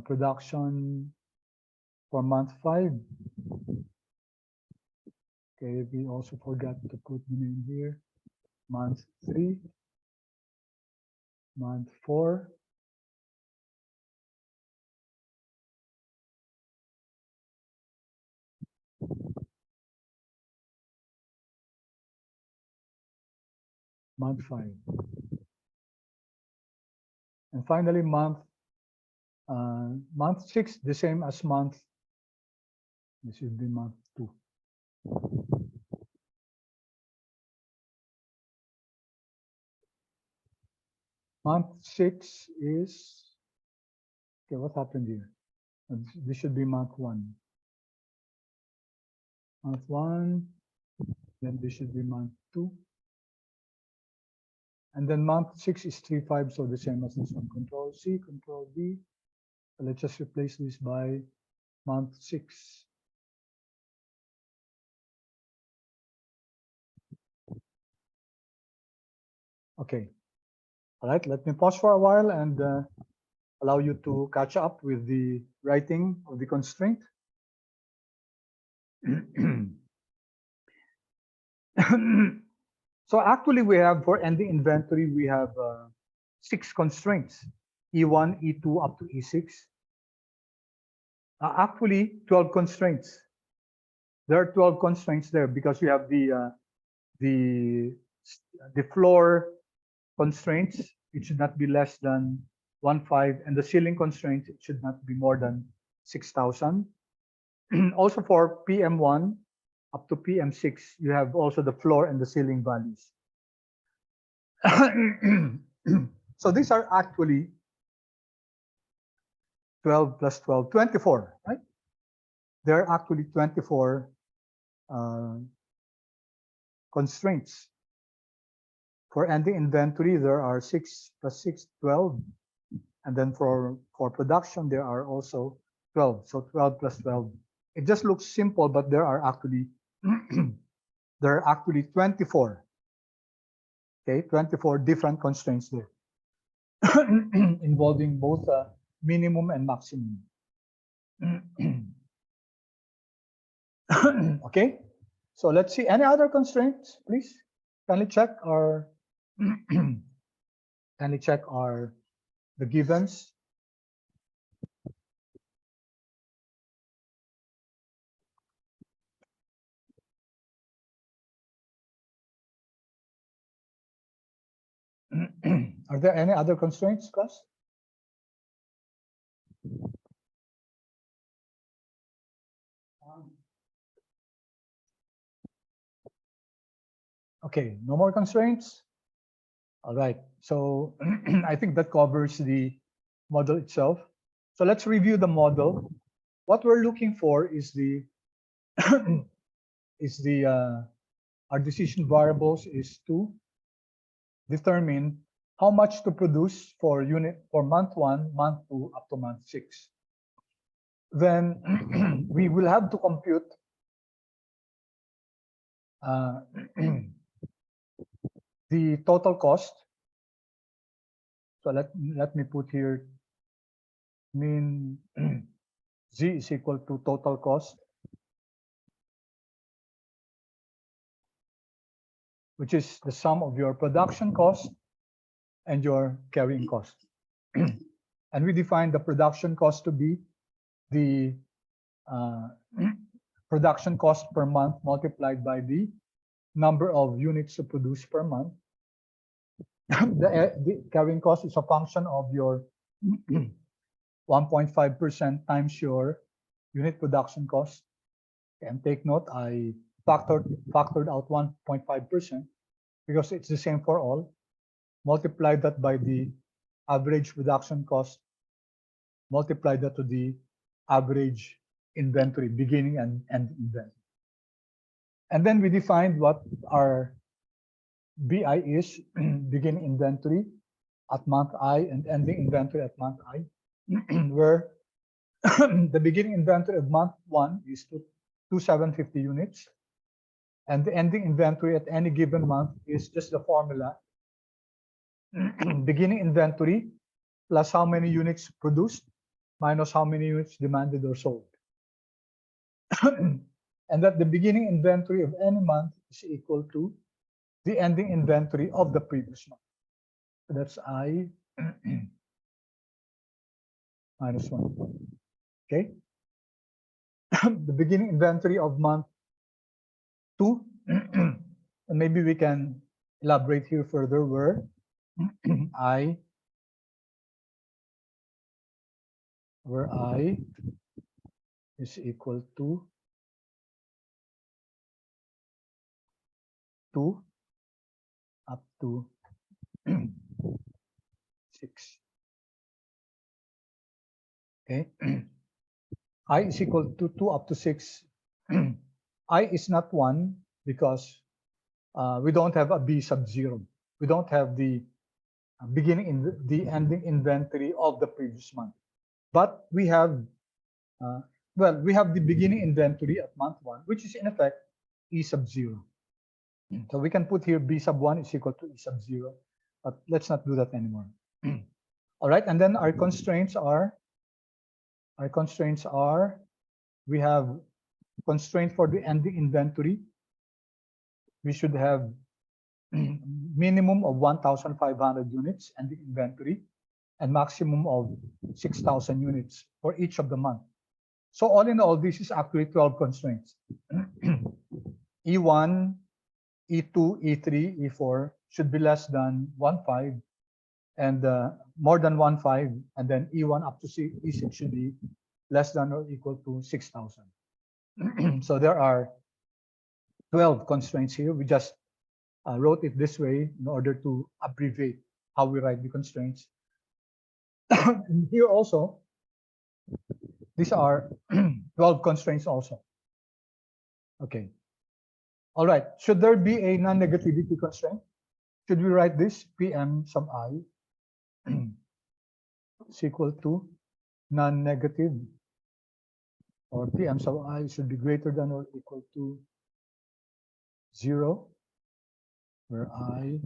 production for month 5. Okay, we also forgot to put the name here. Month 3, month 4, month 5, and finally month 6, the same as month. This should be month 2. Month 6 is, okay, what happened here? This should be month 1. Month 1, then this should be month 2. And then month 6 is 3,500, so the same as this one. Control C, Control V. Let's just replace this by month 6. Okay. All right, let me pause for a while and allow you to catch up with the writing of the constraint. So actually we have, for ending inventory, we have 6 constraints, E1, E2 up to E6. Actually 12 constraints. There are 12 constraints there because we have the floor constraints. It should not be less than 1.5, and the ceiling constraints, it should not be more than 6,000. Also for PM1 up to PM6, you have also the floor and the ceiling values. So these are actually 12 plus 12, 24, right? There are actually 24 constraints. For ending inventory, there are 6 plus 6, 12. And then for production, there are also 12. So 12 plus 12. It just looks simple, but there are actually 24. Okay, 24 different constraints there involving both minimum and maximum. Okay, so let's see any other constraints, please. Kindly check our the givens. Are there any other constraints, class? Okay, no more constraints. All right, so I think that covers the model itself. So let's review the model. What we're looking for is the our decision variables is to determine how much to produce for month 1, month 2, up to month 6. Then we will have to compute the total cost. So let me put here mean Z is equal to total cost, which is the sum of your production cost and your carrying cost. And we define the production cost to be the production cost per month multiplied by the number of units to produce per month. The carrying cost is a function of your 1.5% times your unit production cost. And take note, I factored out 1.5% because it's the same for all. Multiply that by the average production cost, multiply that to the average inventory, beginning and end inventory. And then we defined what our BI is, beginning inventory at month I and ending inventory at month I, where the beginning inventory of month 1 is 2,750 units. And the ending inventory at any given month is just the formula. Beginning inventory plus how many units produced minus how many units demanded or sold. And that the beginning inventory of any month is equal to the ending inventory of the previous month. So that's I minus 1. Okay. The beginning inventory of month 2, and maybe we can elaborate here further where I is equal to 2 up to 6. Okay. I is equal to 2 up to 6. I is not 1 because we don't have a B sub 0. We don't have the beginning in the ending inventory of the previous month. but we have, we have the beginning inventory at month 1, which is in effect E sub 0. So we can put here B sub 1 is equal to E sub 0, but let's not do that anymore. All right, and then our constraints are, we have constraint for the ending inventory. We should have minimum of 1,500 units ending inventory and maximum of 6,000 units for each of the month. So all in all, this is actually 12 constraints. E1, E2, E3, E4 should be less than 1.5 and more than 1.5, and then E1 up to E6 should be less than or equal to 6,000. So there are 12 constraints here. We just wrote it this way in order to abbreviate how we write the constraints. And here also, these are 12 constraints also. Okay. All right. Should there be a non-negativity constraint? Should we write this PM sub I is equal to non-negative, or PM sub I should be greater than or equal to 0, where I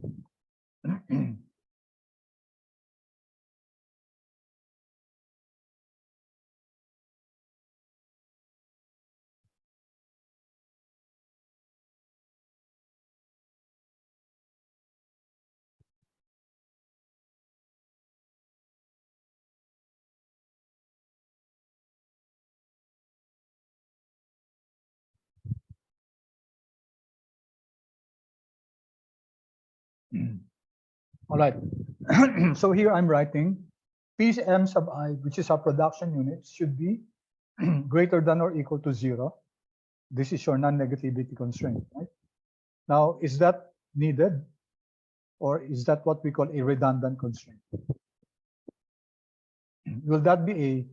all right. So here I'm writing PM sub I, which is our production units, should be greater than or equal to 0. This is your non-negativity constraint, right? Now, is that needed, or is that what we call a redundant constraint? Will that be a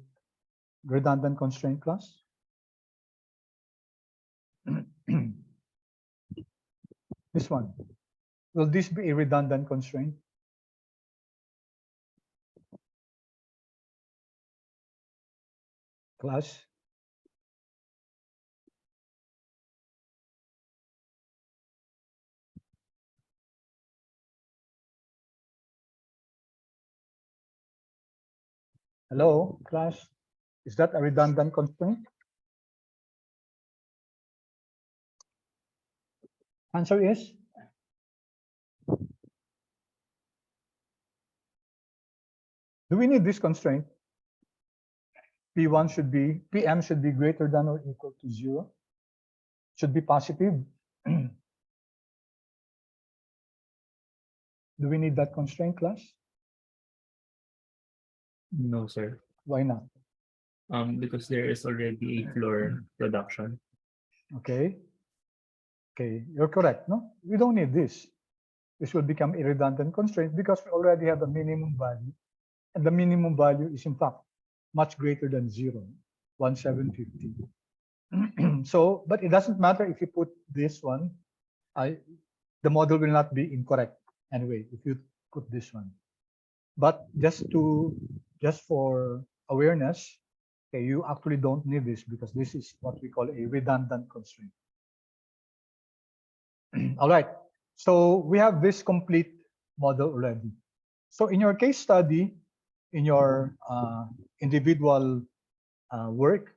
redundant constraint, class? This one. Will this be a redundant constraint? Class? Hello, class? Is that a redundant constraint? Answer is? Do we need this constraint? PM should be greater than or equal to 0. Should be positive. Do we need that constraint, class? No, sir. Why not? Because there is already a floor production. Okay. Okay, you're correct. No, we don't need this. This will become a redundant constraint because we already have a minimum value, and the minimum value is in fact much greater than 0, 1,750. So, but it doesn't matter if you put this one. The model will not be incorrect anyway if you put this one. But just for awareness, okay, you actually don't need this because this is what we call a redundant constraint. All right, so we have this complete model already. So in your case study, in your individual work,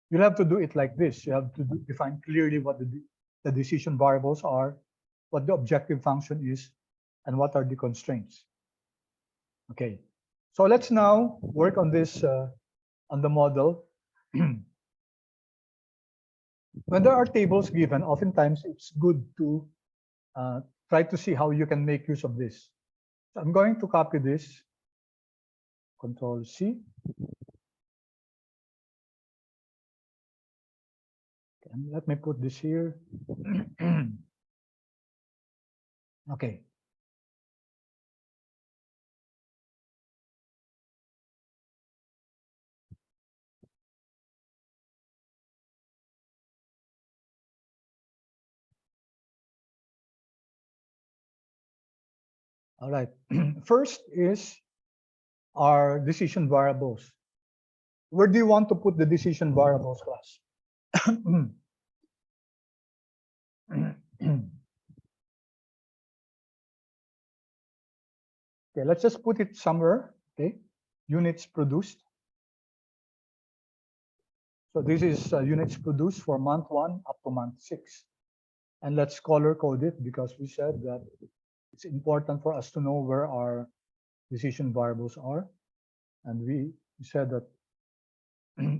you'll have to do it like this. You have to define clearly what the decision variables are, what the objective function is, and what are the constraints. Okay, so let's now work on this, on the model. When there are tables given, oftentimes it's good to try to see how you can make use of this. So I'm going to copy this, Control C. And let me put this here. Okay. All right. First is are decision variables. Where do you want to put the decision variables, class? Okay, let's just put it somewhere. Okay, units produced. So this is units produced for month 1 up to month 6. And let's color code it because we said that it's important for us to know where our decision variables are. And we said that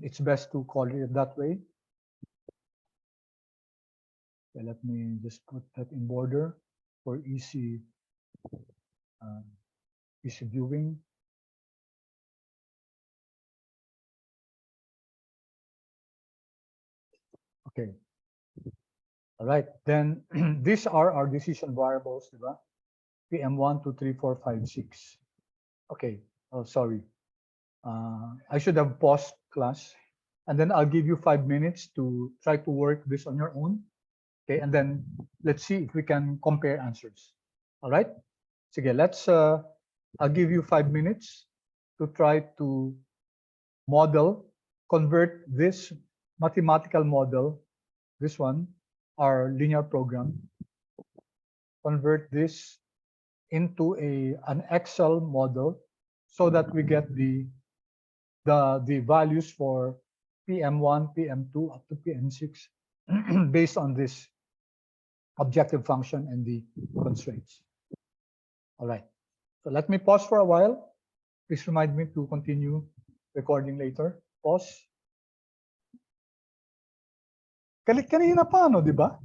it's best to color it that way. Okay, let me just put that in border for easy viewing. Okay. All right. Then these are our decision variables, diba? PM1, 2, 3, 4, 5, 6. Okay. Oh, sorry. I should have paused class, and then I'll give you 5 minutes to try to work this on your own. Okay, and then let's see if we can compare answers. All right. So again, I'll give you 5 minutes to try to convert this mathematical model, this one, our linear program, convert this into an Excel model so that we get the values for PM1, PM2 up to PM6 based on this objective function and the constraints. All right. So let me pause for a while. Please remind me to continue recording later. Pause. Kanina pa, di ba?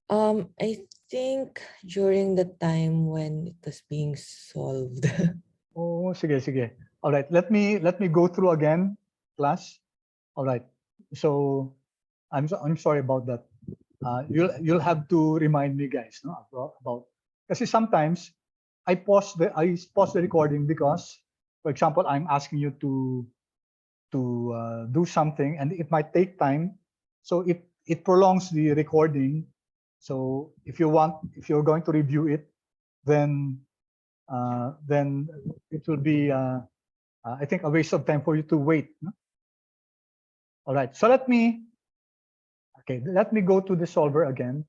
I think during the time when it was being solved. Oh, sige. All right. Let me go through again, class. All right. So I'm sorry about that. You'll have to remind me, guys, no, about because sometimes I pause the recording because, for example, I'm asking you to do something and it might take time, so it prolongs the recording. So if you're going to review it, then it will be I think a waste of time for you to wait. No? All right. So let me go to the solver again.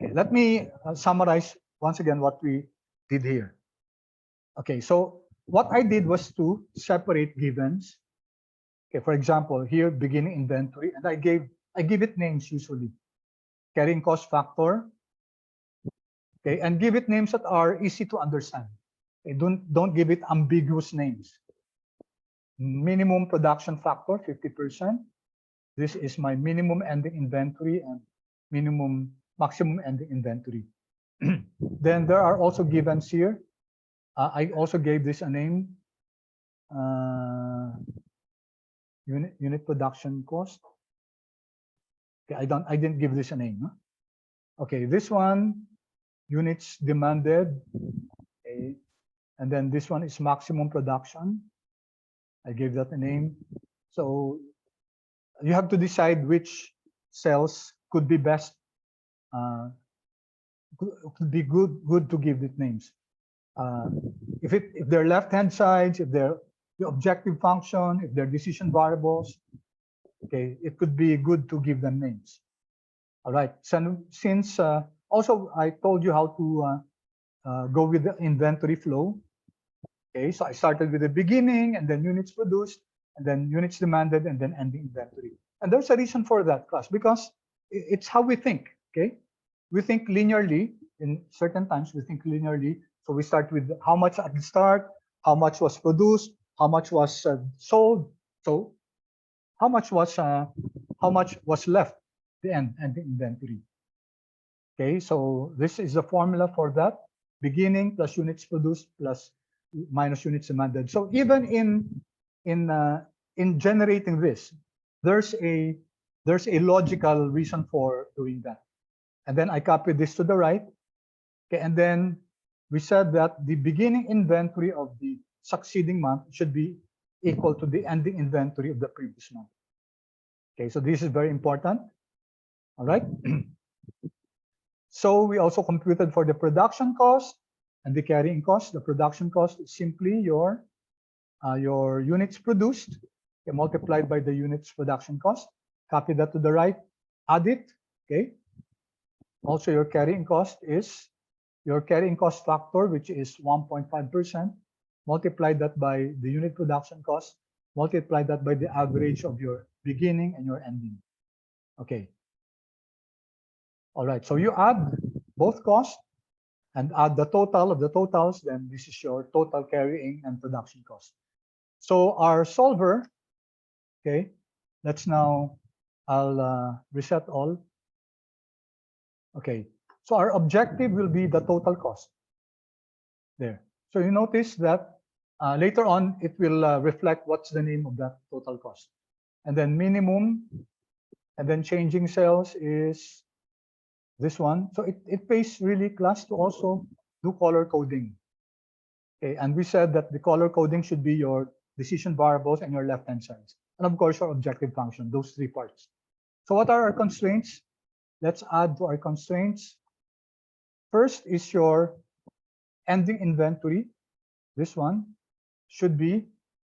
Okay, let me summarize once again what we did here. Okay, so what I did was to separate givens. Okay, for example, here beginning inventory, and I give it names usually. Carrying cost factor. Okay, and give it names that are easy to understand. Okay, don't give it ambiguous names. Minimum production factor 50%. This is my minimum ending inventory and maximum ending inventory. Then there are also givens here. I also gave this a name. Unit production cost. Okay, I didn't give this a name. Huh? Okay, this one, units demanded. Okay, and then this one is maximum production. I gave that a name. So you have to decide which cells could be best, could be good to give it names. If they're left-hand sides, if they're the objective function, if they're decision variables, okay, it could be good to give them names. All right. So since also I told you how to go with the inventory flow. Okay, so I started with the beginning and then units produced and then units demanded and then ending inventory. And there's a reason for that, class, because it's how we think. Okay, we think linearly. In certain times we think linearly. So we start with how much at the start, how much was produced, how much was sold. So how much was left the ending inventory. Okay, so this is the formula for that: beginning plus units produced plus minus units demanded. So even in generating this, there's a logical reason for doing that. And then I copied this to the right. Okay, and then we said that the beginning inventory of the succeeding month should be equal to the ending inventory of the previous month. Okay, so this is very important. All right. So we also computed for the production cost, And the carrying cost, the production cost, is simply your units produced, okay, multiplied by the units production cost. Copy that to the right, add it, okay. Also, your carrying cost is your carrying cost factor, which is 1.5%. Multiply that by the unit production cost, multiply that by the average of your beginning and your ending. Okay. All right, so you add both costs and add the total of the totals, then this is your total carrying and production cost. So our solver, okay, let's now, I'll reset all. Okay, so our objective will be the total cost there. So you notice that later on, it will reflect what's the name of that total cost. And then minimum, and then changing cells is this one. So it pays really class to also do color coding. Okay, and we said that the color coding should be your decision variables and your left-hand sides. And of course, your objective function, those three parts. So what are our constraints? Let's add to our constraints. First is your ending inventory. This one should be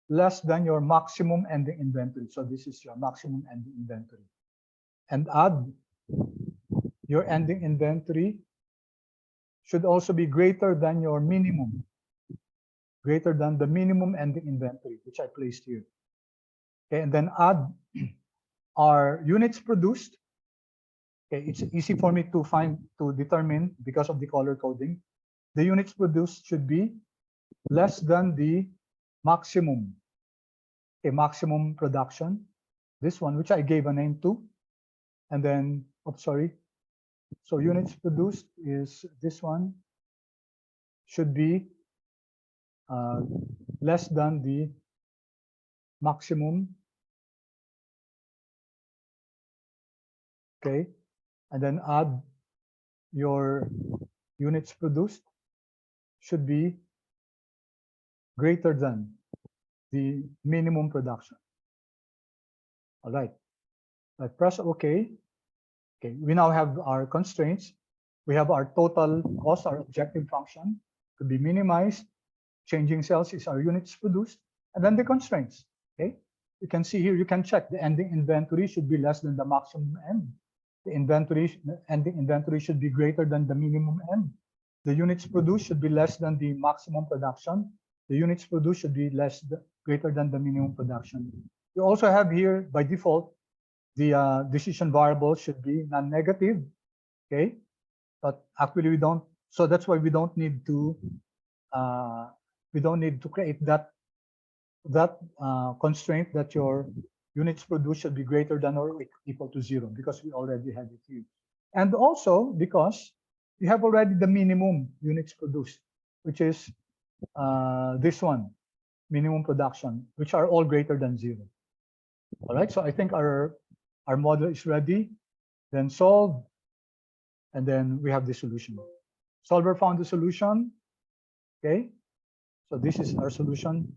less than your maximum ending inventory. So this is your maximum ending inventory. And add your ending inventory should also be greater than your minimum, greater than the minimum ending inventory, which I placed here. Okay, and then add our units produced. Okay, it's easy for me to determine because of the color coding. The units produced should be less than the maximum, okay, maximum production. This one, which I gave a name to, and then, oh, sorry. So units produced is this one, should be less than the maximum. Okay, and then add your units produced should be greater than the minimum production. All right, I press OK. Okay, we now have our constraints. We have our total cost, our objective function to be minimized. Changing cells is our units produced, and then the constraints. Okay, you can see here, you can check the ending inventory should be less than the maximum end. The ending inventory should be greater than the minimum end. The units produced should be less than the maximum production. The units produced should be greater than the minimum production. You also have here, by default, the decision variable should be non-negative, okay? But actually we don't, so that's why we don't need to create that constraint that your units produced should be greater than or equal to 0, because we already have it here. And also because you have already the minimum units produced, which is this one, minimum production, which are all greater than 0. All right, so I think our model is ready. Then solve, and then we have the solution. Solver found the solution. Okay, so this is our solution.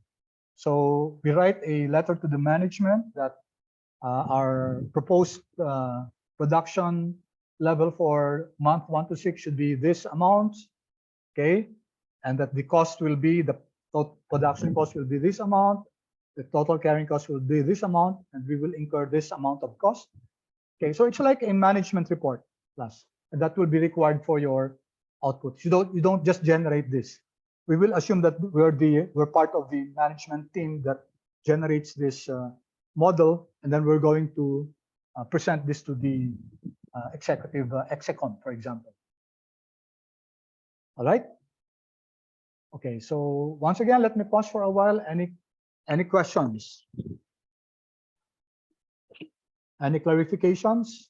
So we write a letter to the management that our proposed production level for month 1 to 6 should be this amount. Okay, and that the cost will be, the production cost will be this amount. The total carrying cost will be this amount, and we will incur this amount of cost. Okay, so it's like a management report class, and that will be required for your output. You don't just generate this. We will assume that we're part of the management team that generates this model, and then we're going to present this to the executive execon, for example. All right. Okay, so once again, let me pause for a while. Any questions? Any clarifications?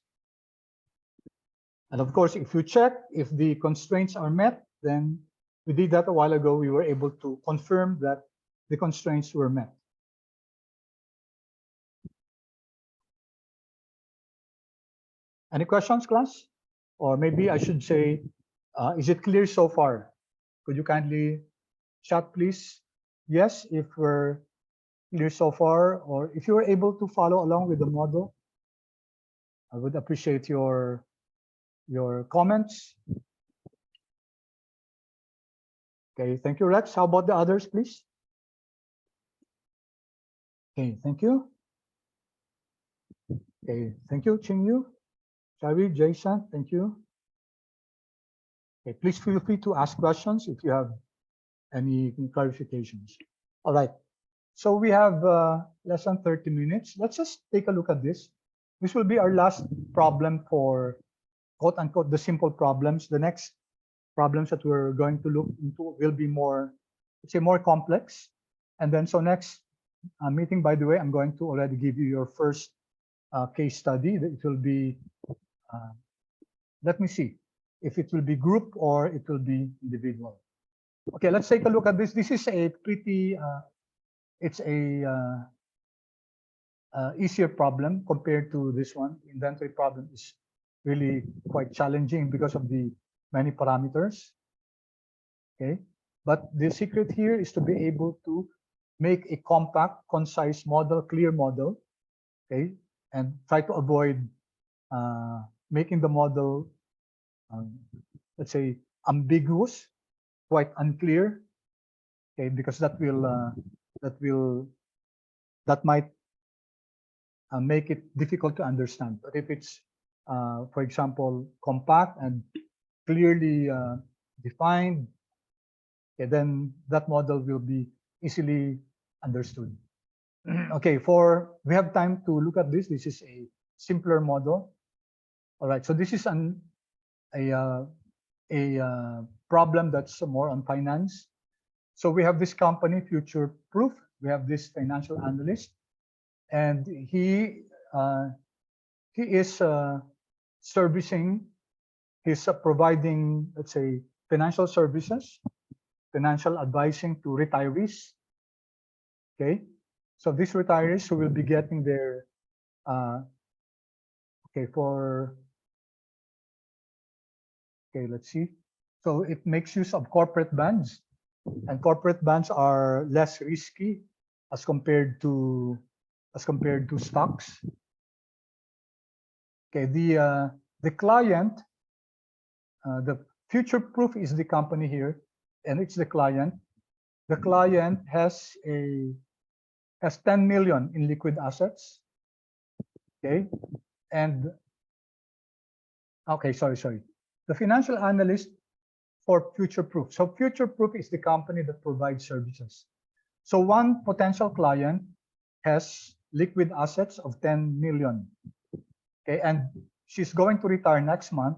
And of course, if you check if the constraints are met, then we did that a while ago. We were able to confirm that the constraints were met. Any questions, class? Or maybe I should say, is it clear so far? Could you kindly chat, please? Yes, if we're clear so far, or if you were able to follow along with the model, I would appreciate your comments. Okay, thank you, Rex. How about the others, please? Okay, thank you. Okay, thank you, Chingyu, Xavi, Jason, thank you. Okay, please feel free to ask questions if you have any clarifications. All right, so we have less than 30 minutes. Let's just take a look at this. This will be our last problem for quote unquote the simple problems. The next problems that we're going to look into will be more, let's say, more complex. And then so next meeting, by the way, I'm going to already give you your first case study. It will be, let me see if it will be group or it will be individual. Okay, let's take a look at this. This is a pretty, it's a easier problem compared to this one. Inventory problem is really quite challenging because of the many parameters. Okay, but the secret here is to be able to make a compact, concise model, clear model. Okay, and try to avoid making the model, let's say, ambiguous, quite unclear. Okay, because that might make it difficult to understand. But if it's, for example, compact and clearly defined, okay, then that model will be easily understood. Okay, we have time to look at this. This is a simpler model. All right, so this is a problem that's more on finance. So we have this company, Future Proof. We have this financial analyst, and he is servicing. He's providing, let's say, financial services, financial advising to retirees. Okay, so these retirees who will be getting their let's see. So it makes use of corporate bonds, and corporate bonds are less risky as compared to stocks. Okay, the client, the Future Proof is the company here, and it's the client. The client has 10 million in liquid assets. Okay, and okay, sorry. The financial analyst for Future Proof. So Future Proof is the company that provides services. So one potential client has liquid assets of 10 million. Okay, and she's going to retire next month,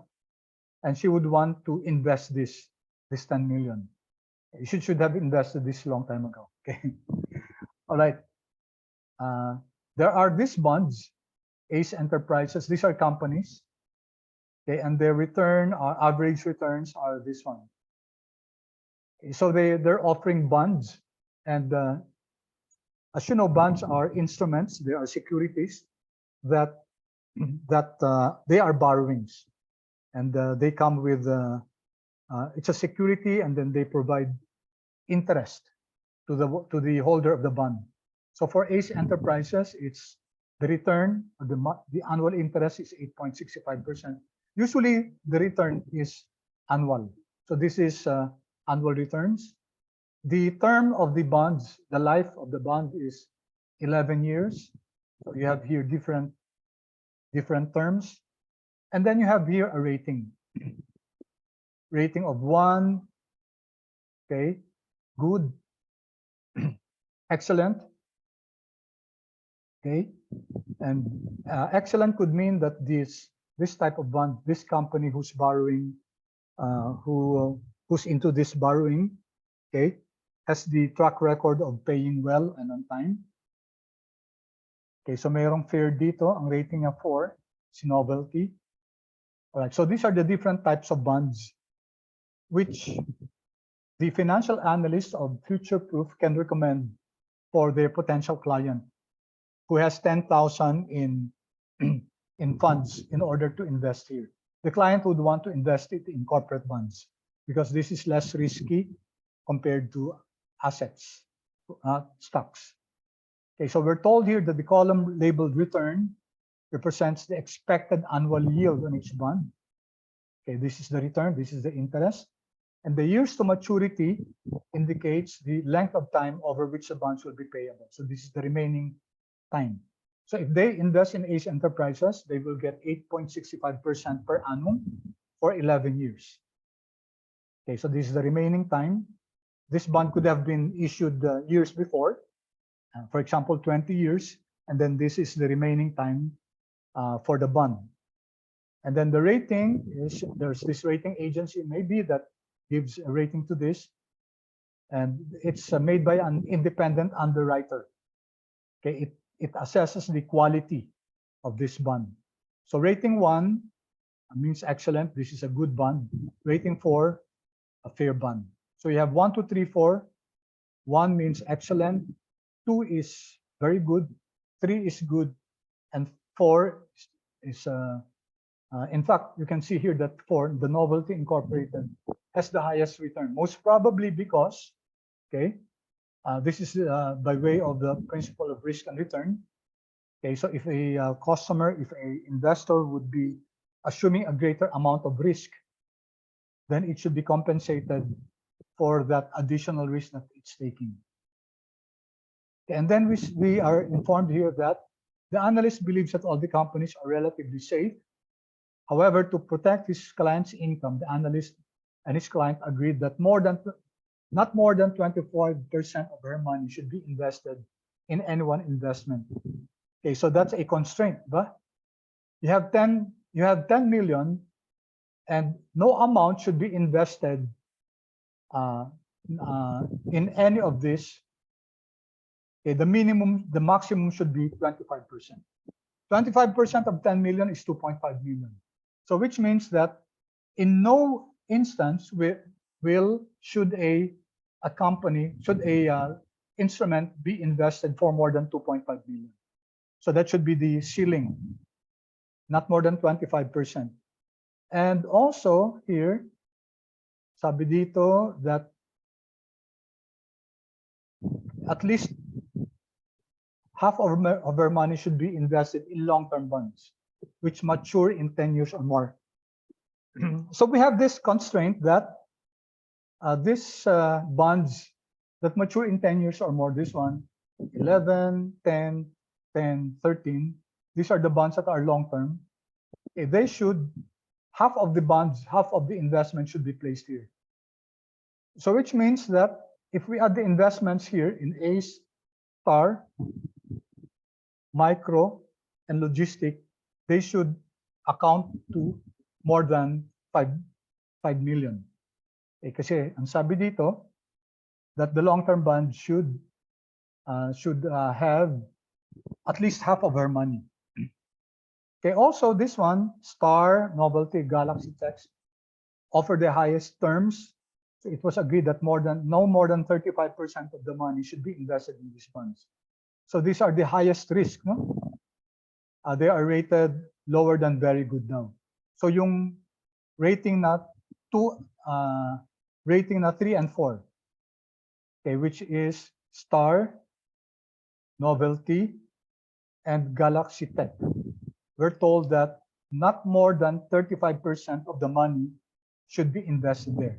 and she would want to invest this 10 million. She should have invested this long time ago. Okay, all right. There are these bonds, Ace Enterprises. These are companies. Okay, and their average returns are this one. Okay, so they're offering bonds, and as you know, bonds are instruments. They are securities that they are borrowings, and they come with it's a security, and then they provide interest to the holder of the bond. So for Ace Enterprises, it's the return, the annual interest is 8.65%. Usually the return is annual. So this is annual returns. The term of the bonds, the life of the bond is 11 years. So you have here different terms. And then you have here a rating. Rating of 1, okay, good, excellent, okay. And excellent could mean that this type of bond, this company who's borrowing, who's into this borrowing, okay, has the track record of paying well and on time. Okay, so mayroong fair dito, ang rating niya 4, is novelty. All right, so these are the different types of bonds which the financial analyst of Future Proof can recommend for their potential client who has 10,000 in funds in order to invest here. The client would want to invest it in corporate bonds because this is less risky compared to assets, stocks. Okay, so we're told here that the column labeled return represents the expected annual yield on each bond. Okay, this is the return, this is the interest. And the years to maturity indicates the length of time over which the bonds will be payable. So this is the remaining time. So if they invest in Ace Enterprises, they will get 8.65% per annum for 11 years. Okay, so this is the remaining time. This bond could have been issued years before, for example, 20 years, and then this is the remaining time for the bond. And then the rating is, there's this rating agency maybe that gives a rating to this, and it's made by an independent underwriter. Okay, it assesses the quality of this bond. So rating 1 means excellent. This is a good bond. Rating 4, a fair bond. So you have 1, 2, 3, 4. 1 means excellent. 2 is very good. 3 is good, and 4 is in fact, you can see here that 4, the Novelty Incorporated, has the highest return, most probably because, okay, this is by way of the principle of risk and return. Okay, so if a customer, if a investor would be assuming a greater amount of risk, then it should be compensated for that additional risk that it's taking. Okay, and then we are informed here that the analyst believes that all the companies are relatively safe. However, to protect his client's income, the analyst and his client agreed that not more than 24% of her money should be invested in any one investment. Okay, so that's a constraint, but you have 10 million, and no amount should be invested in any of this. Okay, the maximum should be 25%. 25% of 10 million is 2.5 million. So which means that in no instance should a instrument be invested for more than 2.5 million. So that should be the ceiling, not more than 25%. And also here, sabi dito that at least half of our money should be invested in long-term bonds, which mature in 10 years or more. So we have this constraint that these bonds that mature in 10 years or more, this one, 11, 10, 10, 13, these are the bonds that are long-term. They should, half of the bonds, half of the investment should be placed here. So which means that if we add the investments here in Ace, Star, Micro, and Logistic, they should account to more than 5 million. Kasi ang sabi dito that the long-term bond should have at least half of her money. Okay, also this one, Star, Novelty, Galaxy Tech, offer the highest terms. So it was agreed that no more than 35% of the money should be invested in these funds. So these are the highest risk, no? They are rated lower than very good now. So yung rating na 3 and 4, okay, which is Star, Novelty, and Galaxy Tech. We're told that not more than 35% of the money should be invested there.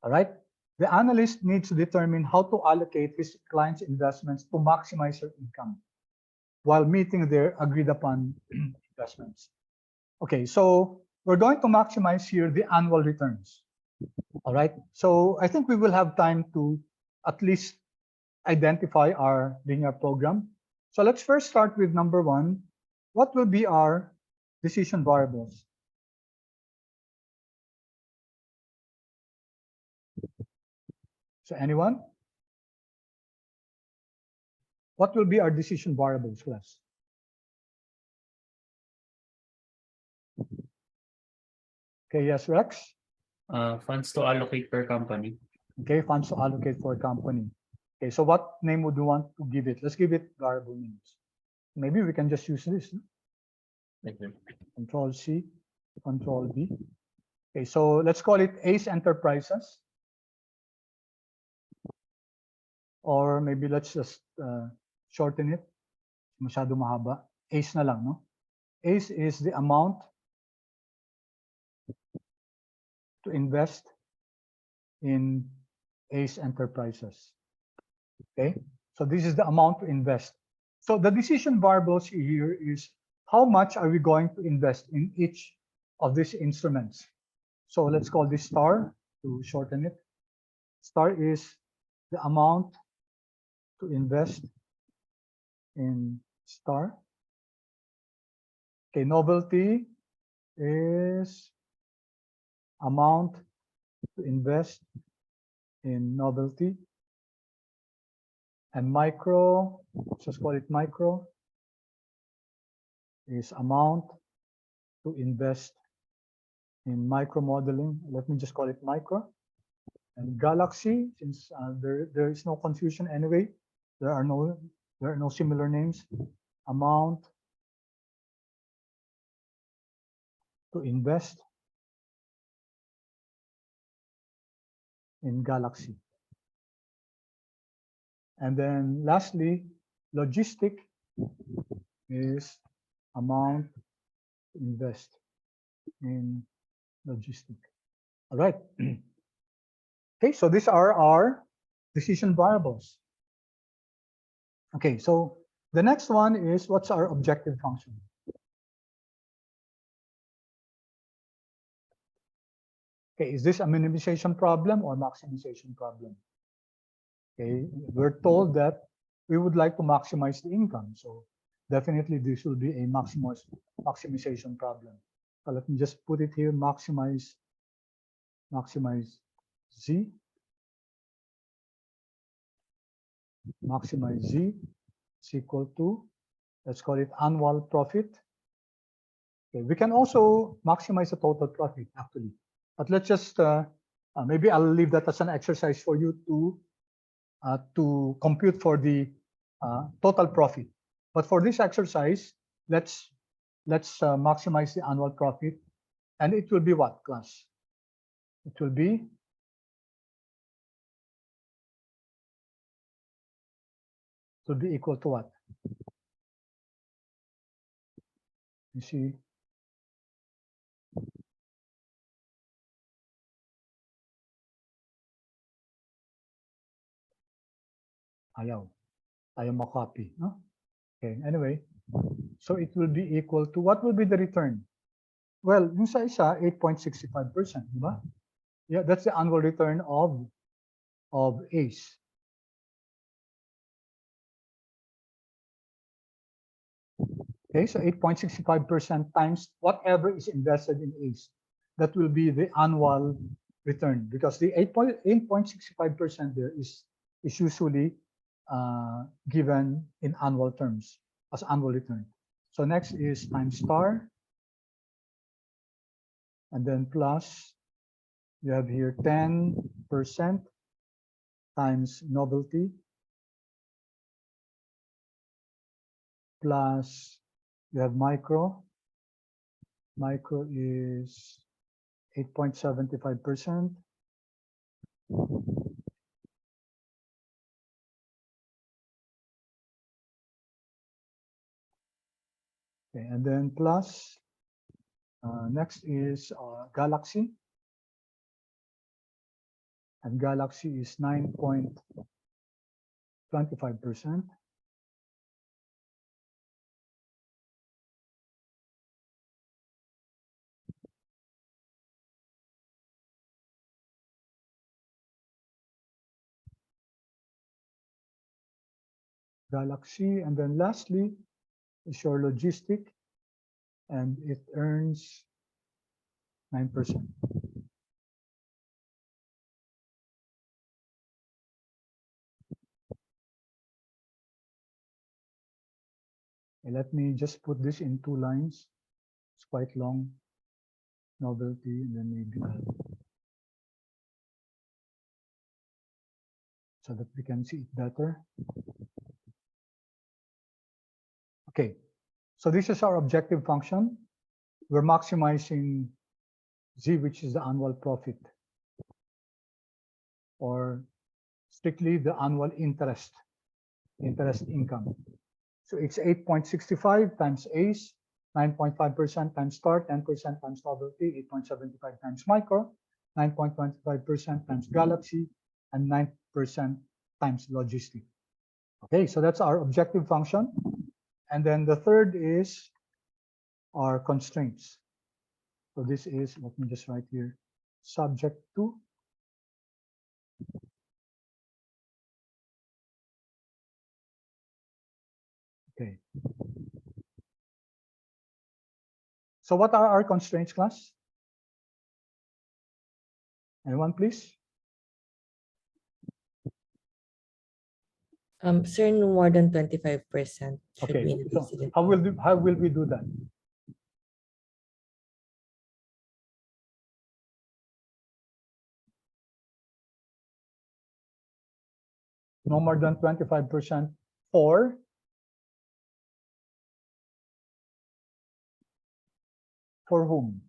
All right. The analyst needs to determine how to allocate his client's investments to maximize their income while meeting their agreed upon investments. Okay, so we're going to maximize here the annual returns. All right. So I think we will have time to at least identify our linear program. So let's first start with number 1. What will be our decision variables? So anyone? What will be our decision variables, class? Okay, yes, Rex? Funds to allocate per company. Okay, funds to allocate for a company. Okay, so what name would you want to give it? Let's give it variable names. Maybe we can just use this. Thank you. Control C, Control V. Okay, so let's call it Ace Enterprises. Or maybe let's just shorten it. Masyado mahaba. Ace na lang, no? Ace is the amount to invest in ACE Enterprises. Okay, so this is the amount to invest. So the decision variables here is how much are we going to invest in each of these instruments. So let's call this star to shorten it. Star is the amount to invest in star. Okay, novelty is amount to invest in novelty. And micro, let's just call it micro, is amount to invest in micro modeling. Let me just call it micro. And Galaxy, since there is no confusion anyway, there are no similar names. Amount to invest in Galaxy. And then lastly, logistic is amount to invest in logistic. All right. Okay, so these are our decision variables. Okay, so the next one is what's our objective function? Okay, is this a minimization problem or maximization problem? Okay, we're told that we would like to maximize the income. So definitely this will be a maximization problem. So let me just put it here, maximize Z. Maximize Z is equal to, let's call it annual profit. Okay, we can also maximize the total profit actually, but let's just, maybe I'll leave that as an exercise for you to compute for the total profit. But for this exercise, let's maximize the annual profit, and it will be what, class? It will be equal to what? You see, ayaw makopy, no? Okay, anyway, so it will be equal to, what will be the return? Well, yung sa isa, 8.65%, di ba? Yeah, that's the annual return of ACE. Okay, so 8.65% times whatever is invested in ACE. That will be the annual return, because the 8.65% there is usually given in annual terms as annual return. So next is times star, and then plus, you have here 10% times novelty, plus you have micro. Micro is 8.75%. Okay, and then plus, next is Galaxy. And Galaxy is 9.25%. Galaxy, and then lastly is your logistic, and it earns 9%. Okay, let me just put this in 2 lines. It's quite long. Novelty, and then maybe so that we can see it better. Okay, so this is our objective function. We're maximizing Z, which is the annual profit, or strictly the annual interest income. So it's 8.65 times ACE, 9.5% times star, 10% times novelty, 8.75 times micro, 9.25% times Galaxy, and 9% times Logistic. Okay, so that's our objective function. And then the third is our constraints. So this is, let me just write here, subject to. Okay. So what are our constraints, class? Anyone, please? Sir, no more than 25% should Okay. be So invested in. how will we do that? No more than 25% for whom?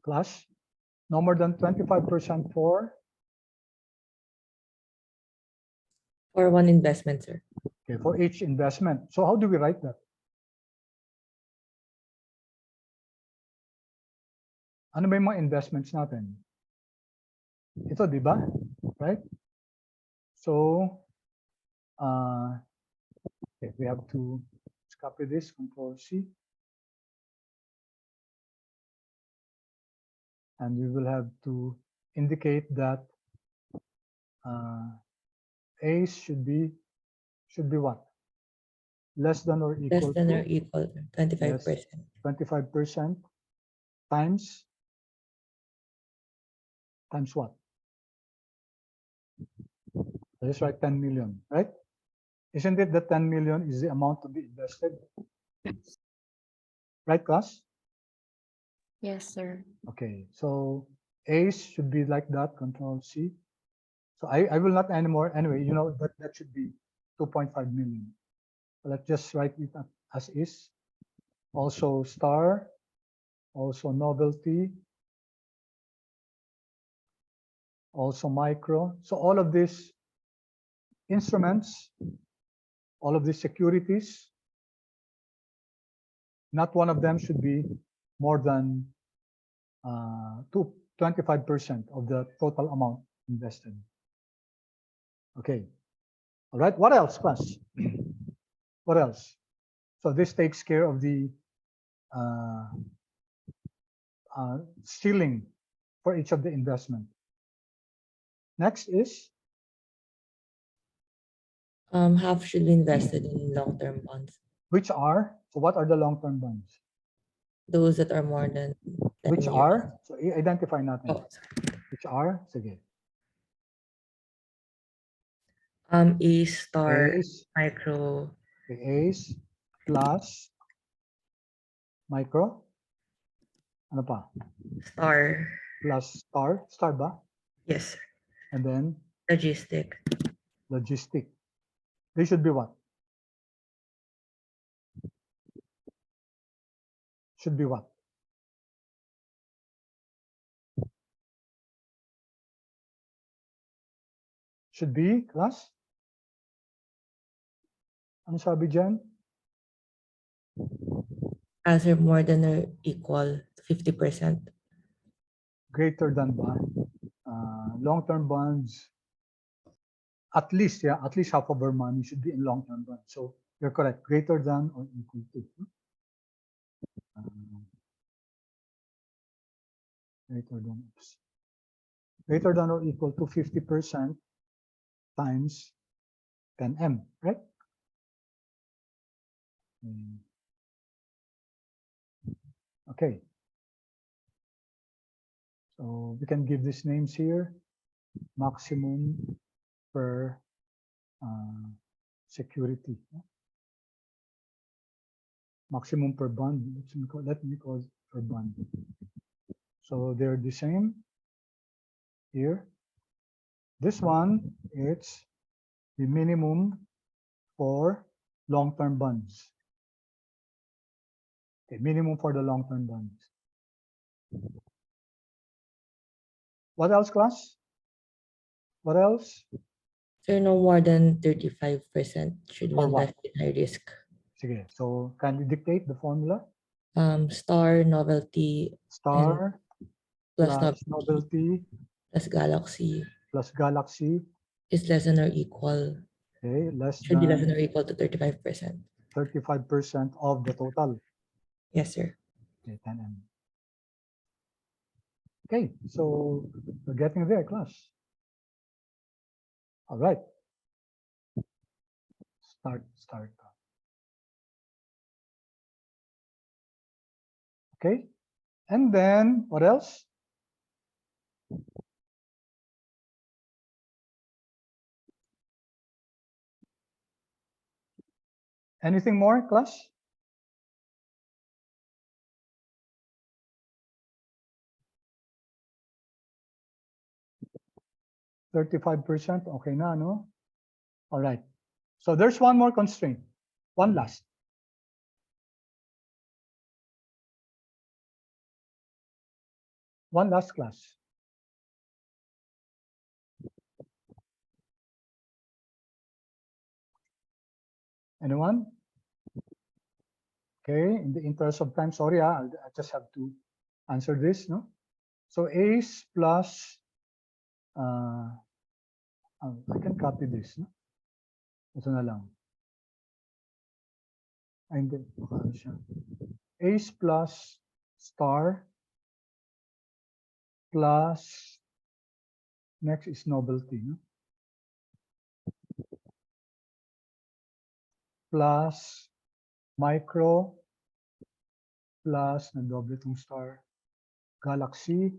Class? No more than 25% for? For one investment, sir. Okay, for each investment. So how do we write that? Ano ba yung mga investments natin? Ito, di ba? Right? So, okay, we have to copy this, Control C. And we will have to indicate that A's should be what? Less than or Less equal than or to equal to 25%. 25% times what? Let's write 10 million, right? Isn't it that 10 million is the amount to be invested? Right, class? Yes, sir. Okay, so A's should be like that, Control C. So I will not anymore. Anyway, you know, that should be 2.5 million. So let's just write it as is. Also star, also novelty, also micro. So all of these instruments, all of these securities, not one of them should be more than 25% of the total amount invested. Okay. All right. What else, class? What else? So this takes care of the ceiling for each of the investment. Next is Half should be invested in long-term bonds. which are, so what are the long-term bonds? Those that are more than 10 Which years. are, so identify natin. Oh, Which are, sige. A star, A's, micro, A's, plus, micro, ano pa? star. Plus star ba? Yes, sir. And then Logistic. logistic. They should be what? Should be what? Should be, class? Ano sabi dyan? Answer more than or equal to 50%. Greater than ba? Long-term bonds, at least half of our money should be in long-term bonds. So you're correct, greater than or equal to. Greater than or equal to 50% times 10M, right? Okay. So we can give these names here. Maximum per security. Maximum per bond. Let me call it per bond. So they're the same here. This one, it's the minimum for long-term bonds. Okay, minimum for the long-term bonds. What else, class? What else? So no more than 35% should be For what? invested in high risk. Sige, so kindly dictate the formula. Star novelty Star plus plus novelty plus galaxy plus galaxy, is less than or equal, okay, less should be less than than or equal to 35%. 35% of the total. Yes, sir. Okay, 10M. Okay, so we're getting there, class. All right. Start. Okay, and then what else? Anything more, class? %35%, okay na, no? All right. So there's one more constraint. One last. One last class. Anyone? Okay, in the interest of time, sorry, I just have to answer this, no? So A's plus, I can copy this, no? Ito na lang. Ay, hindi. Baka ano siya. A's plus star plus, next is novelty, no? Plus micro plus na doble itong star galaxy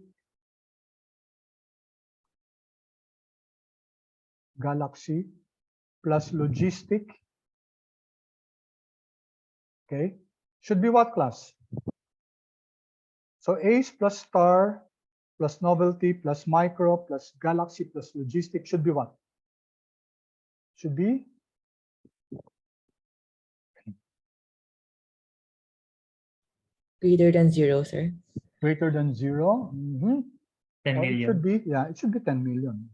plus logistic. Okay, should be what class? So A's plus star plus novelty plus micro plus galaxy plus logistic should be what? Should be Greater than 0, sir. greater than 0. 10 Or it million. should be, yeah, it should be 10 million.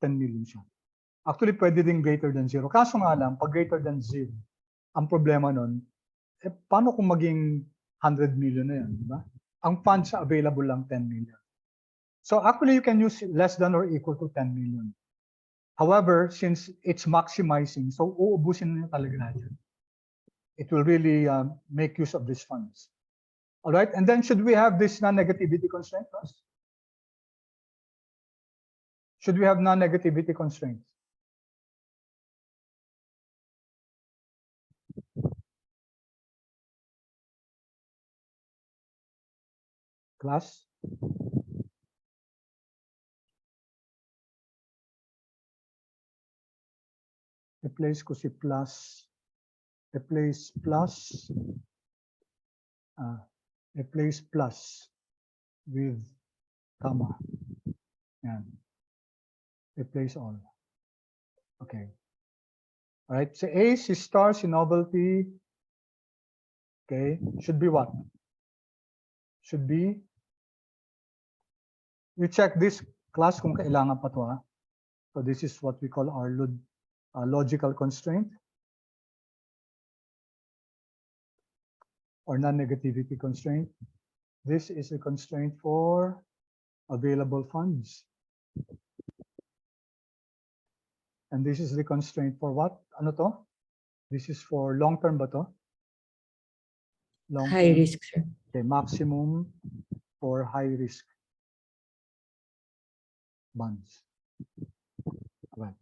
10 million siya. Actually, pwede din greater than 0. Kaso nga lang, pag greater than 0, ang problema nun, paano kung maging 100 million na yan, di ba? Ang funds available lang 10 million. So actually, you can use less than or equal to 10 million. However, since it's maximizing, so uubusin na talaga natin. It will really make use of these funds. All right, and then should we have this non-negativity constraint? Should we have non-negativity constraints? Class? Replace ko si plus. Replace plus. Replace plus with comma. Yan. Replace all. Okay. All right. So A, si star, si novelty. Okay. Should be what? Should be. You check this class kung kailangan pa to. So this is what we call our logical constraint or non-negativity constraint. This is a constraint for available funds. And this is the constraint for what? Ano to? This is for long-term ba to? High risk, sir. Okay, maximum for high risk bonds. Right.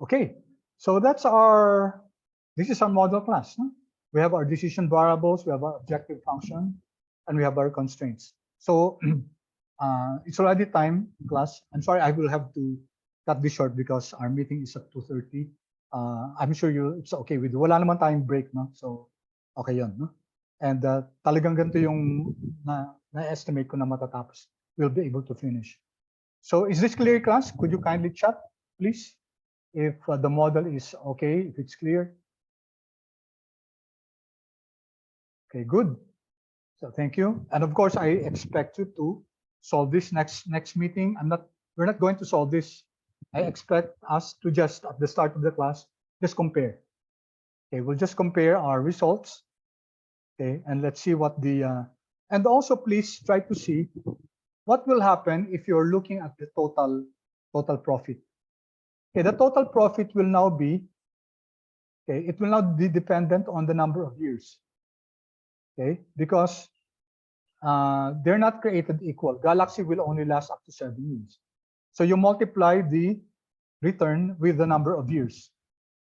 Okay, so this is our model class. No? We have our decision variables, we have our objective function, and we have our constraints. So it's already time, class. I'm sorry, I will have to cut this short because our meeting is at 2:30. I'm sure it's okay with you. Wala naman tayong break, no? So, okay yun, no? And talagang ganito yung na-estimate ko na matatapos. We'll be able to finish. So is this clear, class? Could you kindly chat, please? If the model is okay, if it's clear. Okay, good. So thank you. And of course, I expect you to solve this next meeting. We're not going to solve this I expect us to just, at the start of the class, just compare. Okay, we'll just compare our results. Okay, and let's see what the, and also please try to see what will happen if you're looking at the total profit. Okay, the total profit will now be, okay, it will now be dependent on the number of years. Okay, because they're not created equal. Galaxy will only last up to 7 years. So you multiply the return with the number of years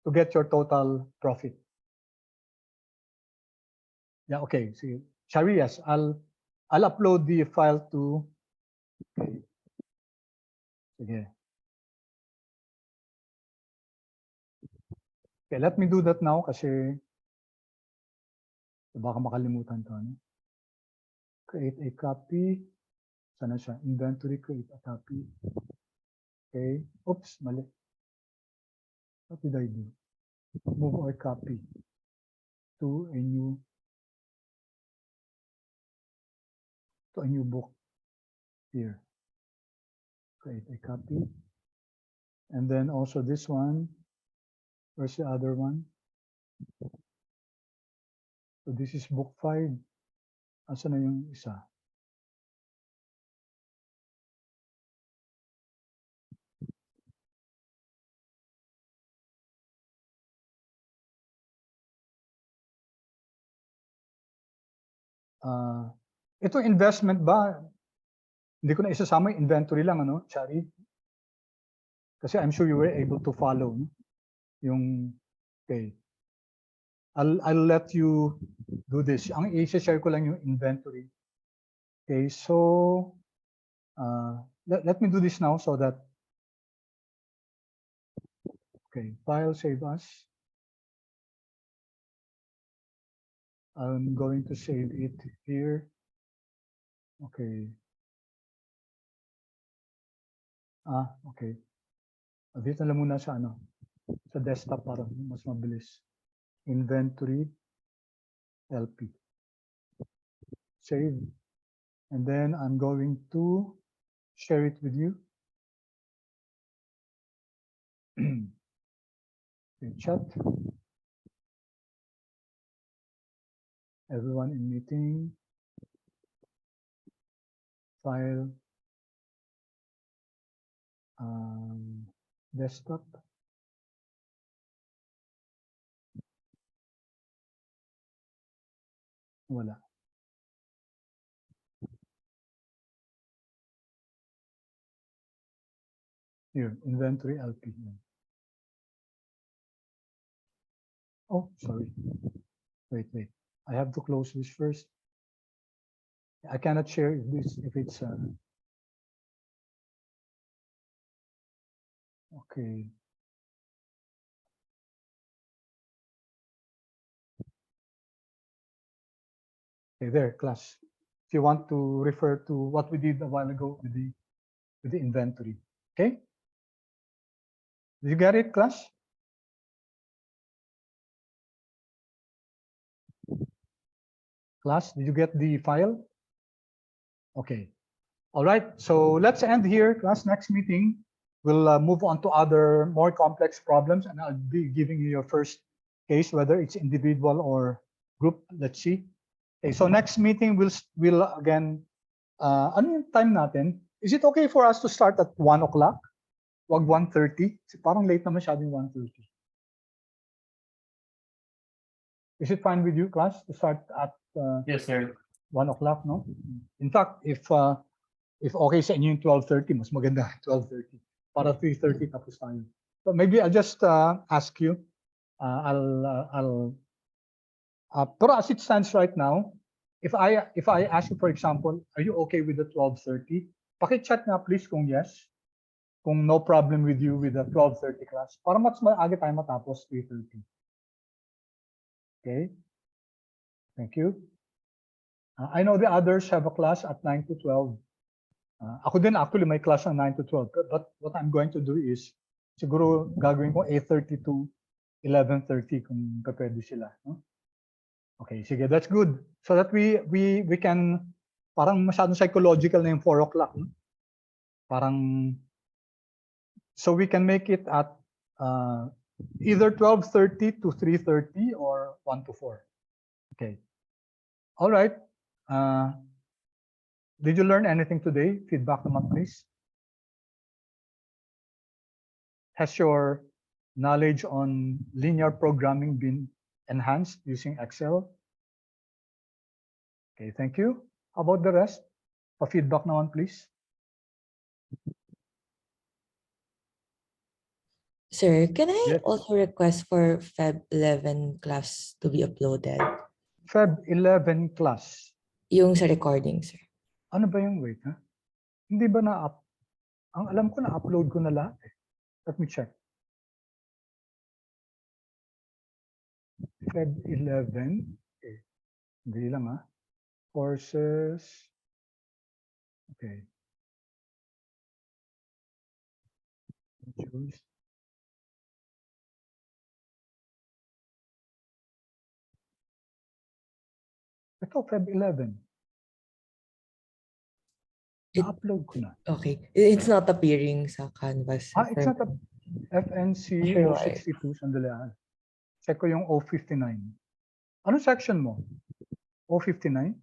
to get your total profit. Yeah, okay. See, Shari, yes, I'll upload the file to. Okay. Sige. Okay, let me do that now kasi baka makalimutan to. Ano? Create a copy. Sana siya? Inventory, create a copy. Okay. Oops, mali. What did I do? Move our copy to a new book here. Create a copy. And then also this one. Where's the other one? So this is book 5. Asa na yung isa? Ito investment ba? Hindi ko na isasama yung inventory lang, ano, Shari? Kasi I'm sure you were able to follow, no? Yung, okay. I'll let you do this. Ang i-share ko lang yung inventory. Okay, so let me do this now so that, okay, file, save as. I'm going to save it here. Okay. Okay. Dito na muna sa ano, sa desktop para mas mabilis. Inventory LP. Save. And then I'm going to share it with you. Okay, chat. Everyone in meeting. File. Desktop. Wala. Here, inventory LP. Oh, sorry. Wait. I have to close this first. I cannot share this if it's okay. Okay, there, class. If you want to refer to what we did a while ago with the inventory. Okay? Did you get it, class? Class, did you get the file? Okay. All right. So let's end here, class. Next meeting, we'll move on to other more complex problems, and I'll be giving you your first case, whether it's individual or group. Let's see. Okay. So next meeting, we'll again, ano yung time natin? Is it okay for us to start at 1 o'clock? Wag 1:30? Parang late na masyadong 1:30. Is it fine with you, class, to start at Yes, sir. 1 o'clock, no? In fact, if okay sa inyo yung 12:30, mas maganda 12:30. Para 3:30 tapos tayo. So maybe I'll just ask you. Pero as it stands right now, if I ask you, for example, are you okay with the 12:30? Paki-chat nga please kung yes. Kung no problem with you with the 12:30 class. Para mas maaga tayo matapos 3:30. Okay? Thank you. I know the others have a class at 9 to 12. Ako din actually may class ng 9 to 12. But what I'm going to do is, siguro gagawin ko 8:30 to 11:30 kung pwede sila. No? Okay, sige, that's good. So that we can, parang masyadong psychological na yung 4 o'clock. No? Parang So we can make it at either 12:30 to 3:30 or 1 to 4. Okay. All right. Did you learn anything today? Feedback naman, please. Has your knowledge on linear programming been enhanced using Excel? Okay, thank you. How about the rest? Pa-feedback naman, please. Sir, can I Yes. also request for Feb 11 class to be uploaded? Feb 11 class. Yung sa recording, sir. Ano ba yung wait, ha? Hindi ba na-up? Ang alam ko na-upload ko na lahat eh. Let me check. Feb 11. Okay. Hindi lang ha. Courses. Okay. Choose. Ito, Feb 11. Na-upload ko na. Okay. It's not appearing sa Canvas. It's not a FNC Sure. 062. Sandali ha. Check ko yung 059. Ano section mo? 059?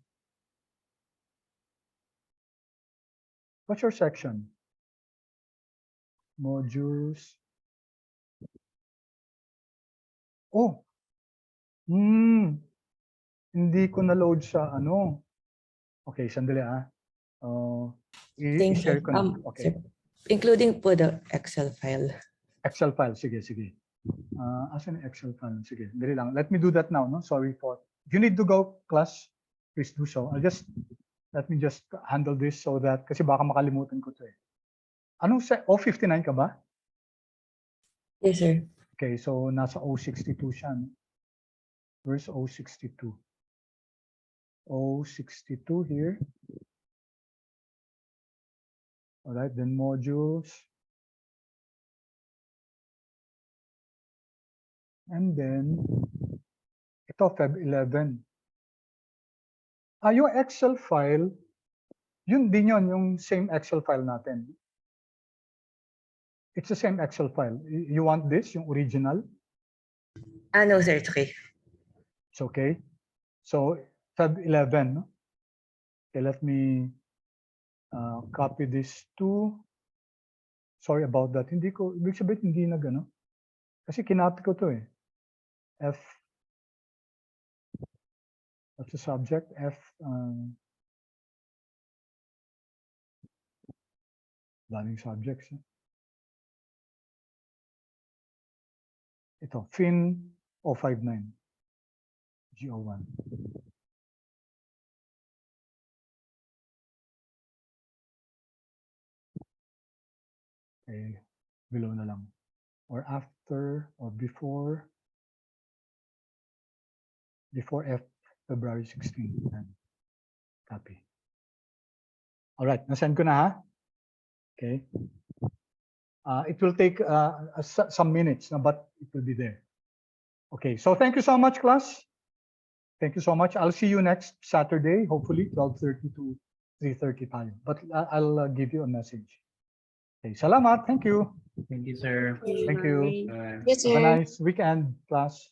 What's your section? Modules. Oh. Hindi ko na-load sa ano. Okay, sandali ah. Thank I-share you. ko na. Okay. Sir, including po the Excel file. Excel file. Sige, sige. Asan yung Excel file? Sige, dali lang. Let me do that now. No? Sorry for. If you need to go, class, please do so. Let me just handle this so that, kasi baka makalimutan ko to eh. Anong 059 ka ba? Yes, sir. Okay, so nasa 062 siya. No? Where's 062? 062 here. All right, then modules. And then, ito, Feb 11. Yung Excel file, yun din yun, yung same Excel file natin. It's the same Excel file. You want this, yung original? No, sir. It's okay. It's okay. So, Feb 11. No? Okay, let me copy this to. Sorry about that. Hindi ko, ibig sabihin hindi na gano. Kasi kinopy ko to eh. What's the subject? Daming subjects. Eh? Ito, Fin 059. G01. Okay, below na lang. Or after or before February 16. And copy. All right, nasend ko na ha. Okay. It will take some minutes, but it will be there. Okay, so thank you so much, class. Thank you so much. I'll see you next Saturday, hopefully 12:30 to 3:30 time. But I'll give you a message. Okay, salamat. Thank you. Thank you, sir. Thank you. Bye. Yes, Have a sir. nice weekend, class.